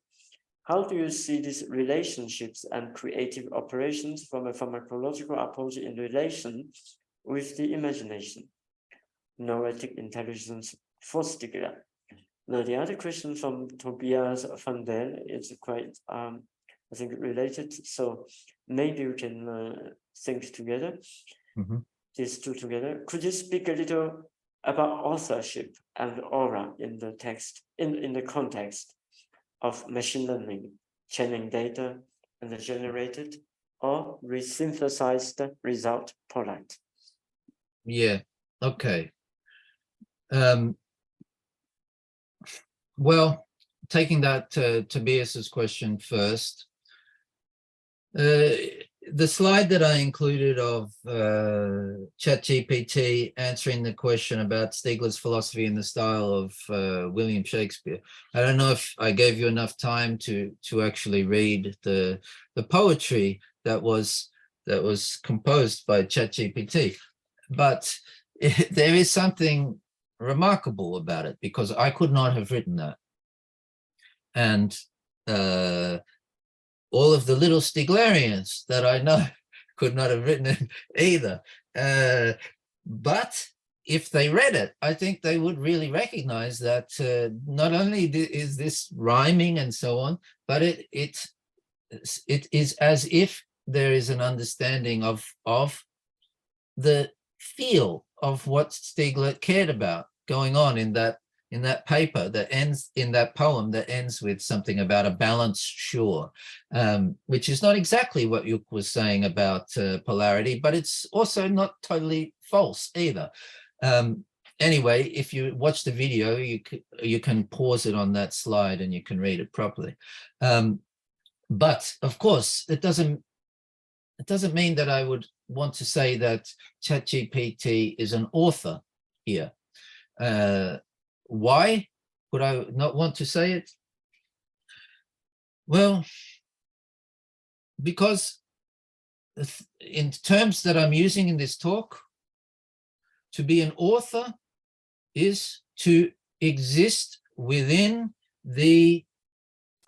how do you see these relationships and creative operations from a pharmacological approach in relation with the imagination? Noetic intelligence for Stiegler. Now, the other question from Tobias van Del is quite, I think, related. So maybe we can think together, these two together. Could you speak a little about authorship and aura in the text, in the context of machine learning, chaining data and the generated or resynthesized result product? Yeah, okay. Well, taking that Tobias's question first, the slide that I included of ChatGPT answering the question about Stiegler's philosophy in the style of William Shakespeare. I don't know if I gave you enough time to actually read the poetry that was composed by ChatGPT, but there is something remarkable about it because I could not have written that, and all of the little Stieglerians that I know could not have written it either. But if they read it, I think they would really recognize that not only is this rhyming and so on, but it is as if there is an understanding of the feel of what Stiegler cared about going on in that paper that ends in that poem that ends with something about a balanced shore, which is not exactly what Yuk was saying about polarity, but it's also not totally false either. Anyway, if you watch the video, you can pause it on that slide and you can read it properly. But of course, it doesn't mean that I would want to say that ChatGPT is an author here. Why would I not want to say it? Well, because in terms that I'm using in this talk, to be an author is to exist within the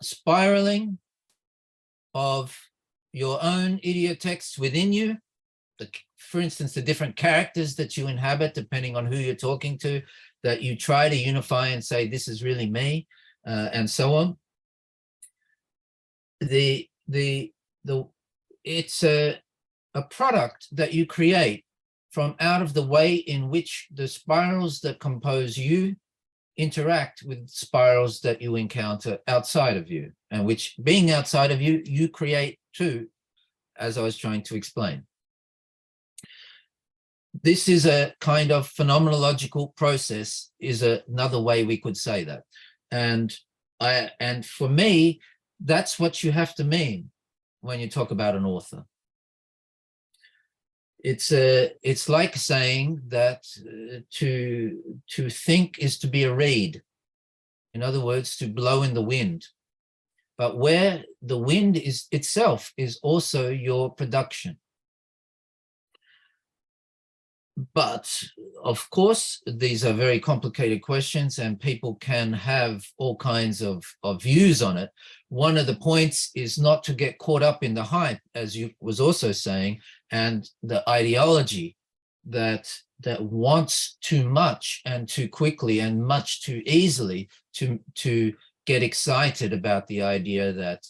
spiraling of your own idiotext within you. For instance, the different characters that you inhabit, depending on who you're talking to, that you try to unify and say, this is really me, and so on. It's a product that you create from out of the way in which the spirals that compose you interact with spirals that you encounter outside of you, and which, being outside of you, you create too, as I was trying to explain. This is a kind of phenomenological process, is another way we could say that. And for me, that's what you have to mean when you talk about an author. It's like saying that to think is to be a reed. In other words, to blow in the wind. But where the wind is itself is also your production. But of course, these are very complicated questions and people can have all kinds of views on it. One of the points is not to get caught up in the hype, as you was also saying, and the ideology that wants too much and too quickly and much too easily to get excited about the idea that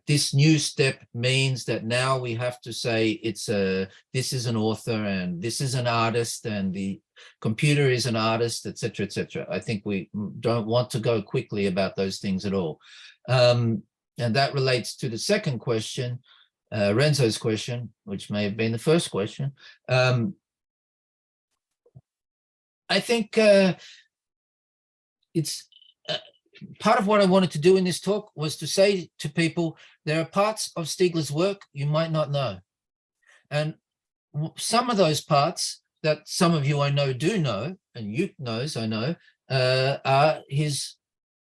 this new step means that now we have to say this is an author and this is an artist and the computer is an artist, etc., etc. I think we don't want to go quickly about those things at all. And that relates to the second question, Renzo's question, which may have been the first question. I think it's part of what I wanted to do in this talk was to say to people, there are parts of Stiegler's work you might not know. And some of those parts that some of you I know do know, and Yuk knows, I know, are his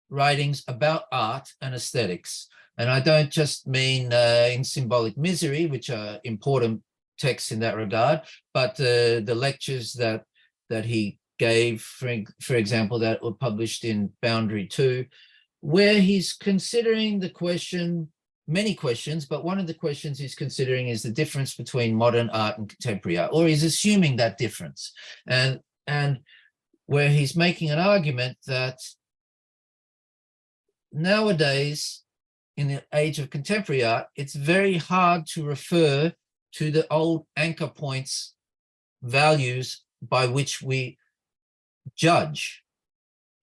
writings about art and aesthetics. And I don't just mean in Symbolic Misery, which are important texts in that regard, but the lectures that he gave, for example, that were published in Boundary 2, where he's considering the question, many questions, but one of the questions he's considering is the difference between modern art and contemporary art, or he's assuming that difference. And where he's making an argument that nowadays, in the age of contemporary art, it's very hard to refer to the old anchor points, values by which we judge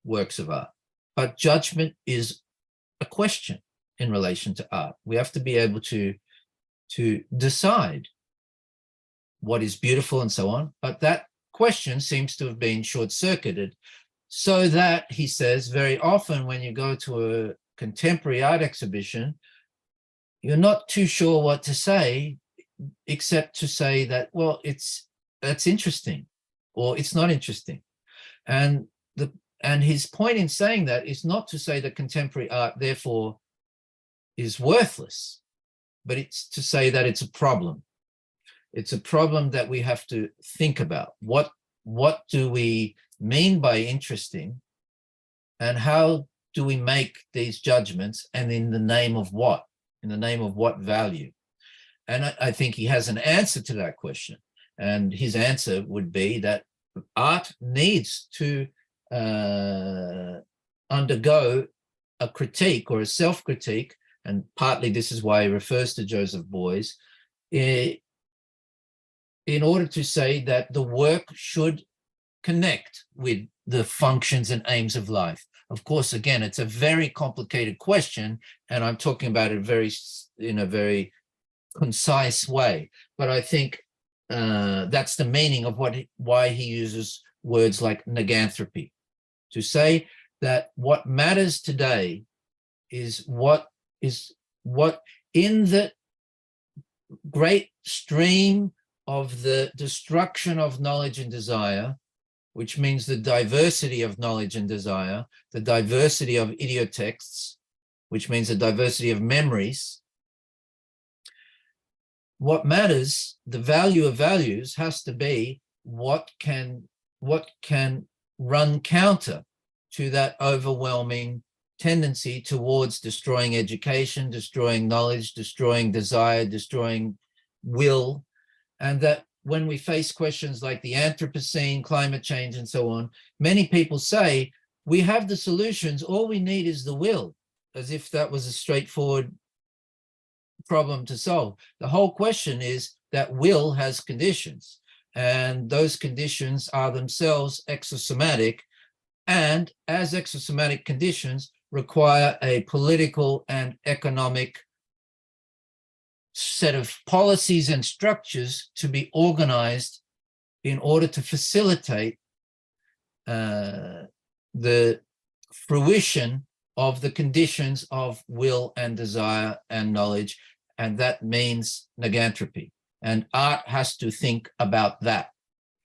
works of art. But judgment is a question in relation to art. We have to be able to decide what is beautiful and so on. But that question seems to have been short-circuited, so that, he says, very often when you go to a contemporary art exhibition, you're not too sure what to say, except to say that, well, that's interesting, or it's not interesting. And his point in saying that is not to say that contemporary art therefore is worthless, but it's to say that it's a problem. It's a problem that we have to think about. What do we mean by interesting, and how do we make these judgments, and in the name of what? In the name of what value? And I think he has an answer to that question. And his answer would be that art needs to undergo a critique or a self-critique, and partly this is why he refers to Joseph Beuys, in order to say that the work should connect with the functions and aims of life. Of course, again, it's a very complicated question, and I'm talking about it in a very concise way. But I think that's the meaning of why he uses words like neganthropy, to say that what matters today is what in the great stream of the destruction of knowledge and desire, which means the diversity of knowledge and desire, the diversity of idiotexts, which means the diversity of memories. What matters, the value of values, has to be what can run counter to that overwhelming tendency towards destroying education, destroying knowledge, destroying desire, destroying will. And that when we face questions like the Anthropocene, climate change, and so on, many people say, we have the solutions, all we need is the will, as if that was a straightforward problem to solve. The whole question is that will has conditions, and those conditions are themselves exosomatic, and as exosomatic conditions require a political and economic set of policies and structures to be organized in order to facilitate the fruition of the conditions of will and desire and knowledge, and that means negantropy. And art has to think about that,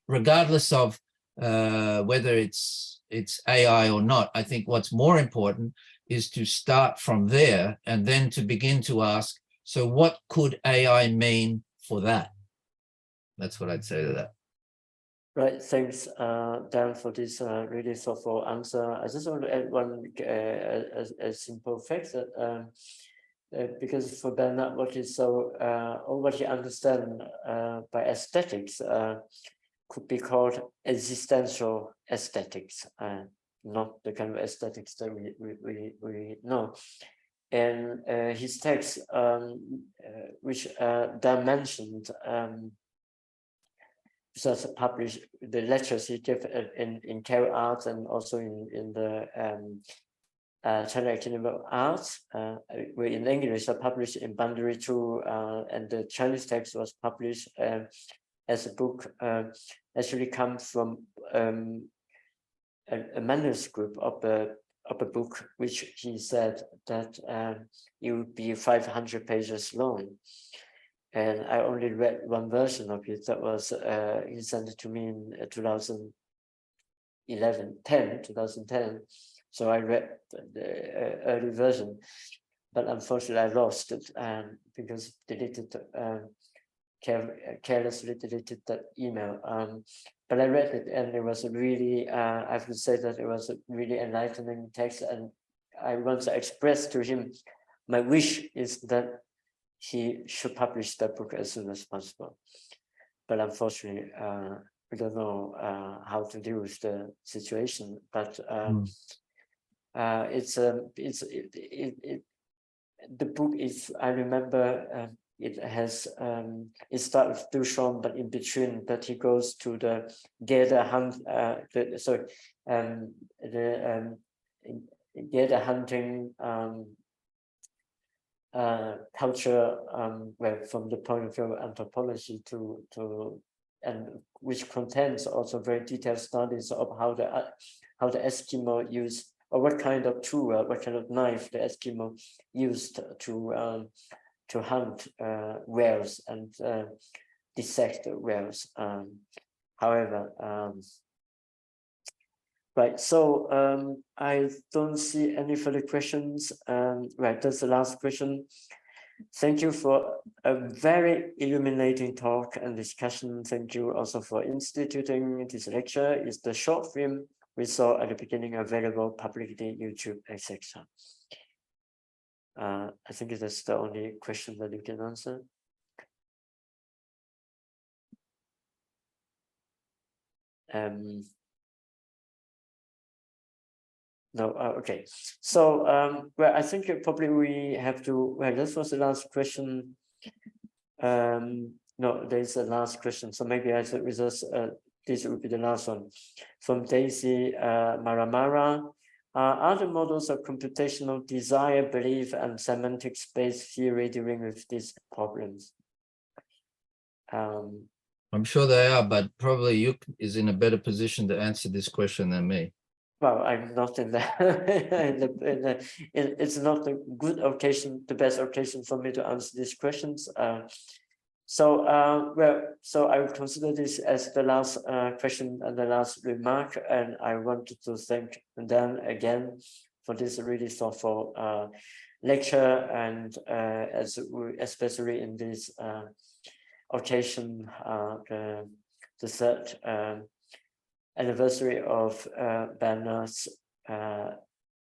regardless of whether it's AI or not. I think what's more important is to start from there and then to begin to ask, so what could AI mean for that? That's what I'd say to that. Right, thanks, Dan, for this really thoughtful answer. I just want to add one a simple fact that because for Bernard, what is so, or what you understand by aesthetics could be called existential aesthetics, not the kind of aesthetics that we know. And his text, which Dan mentioned, just published the lectures he gave in Care Arts and also in the China Academy of Arts, were in English, are published in Boundary 2, and the Chinese text was published as a book, actually comes from a manuscript of a book, which he said that it would be 500 pages long. And I only read one version of it. That was, he sent it to me in 2010. So I read the early version, but unfortunately I lost it because deleted, carelessly deleted that email. But I read it, and it was a really, I have to say that it was a really enlightening text. And I once expressed to him, my wish is that he should publish that book as soon as possible. But unfortunately, we don't know how to deal with the situation. But the book is, I remember, it has it starts with Duchamp, but in between that he goes to the gather hunt, gather hunting culture, where from the point of view of anthropology and which contains also very detailed studies of how the Eskimo use, or what kind of tool, what kind of knife the Eskimo used to hunt whales and dissect whales. However, right, so I don't see any further questions. Right, that's the last question. Thank you for a very illuminating talk and discussion. Thank you also for instituting this lecture. It's the short film we saw at the beginning, available publicly, YouTube, etc. I think that's the only question that you can answer. No, okay. So, well, I think probably we have to, well, this was the last question. No, there's a last question. So maybe I should just, this would be the last one. From Daisy Maramara. Are the models of computational desire, belief, and semantic space theory dealing with these problems? I'm sure they are, but probably Yuk is in a better position to answer this question than me. Well, I'm not in the, it's not the good occasion, the best occasion for me to answer these questions. So I would consider this as the last question and the last remark, and I wanted to thank Dan again for this really thoughtful lecture, and especially in this occasion, the third anniversary of Bernard's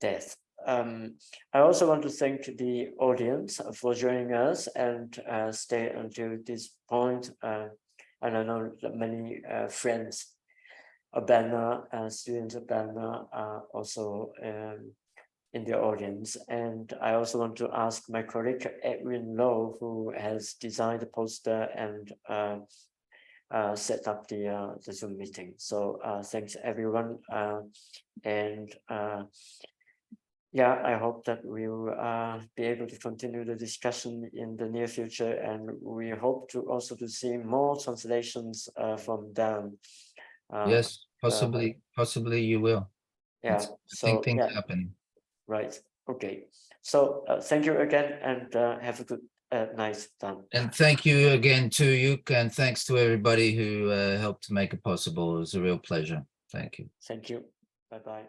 death. I also want to thank the audience for joining us and stay until this point. And I know that many friends of Bernard, students of Bernard are also in the audience. And I also want to ask my colleague Edwin Lowe, who has designed the poster and set up the Zoom meeting. So thanks everyone. Yeah, I hope that we will be able to continue the discussion in the near future, and we hope to also to see more translations from Dan. Yes, possibly you will. Yeah, I think things happening. Right. Okay. So thank you again, and have a good night, Dan. And thank you again to Yuk, and thanks to everybody who helped to make it possible. It was a real pleasure. Thank you. Thank you. Bye-bye.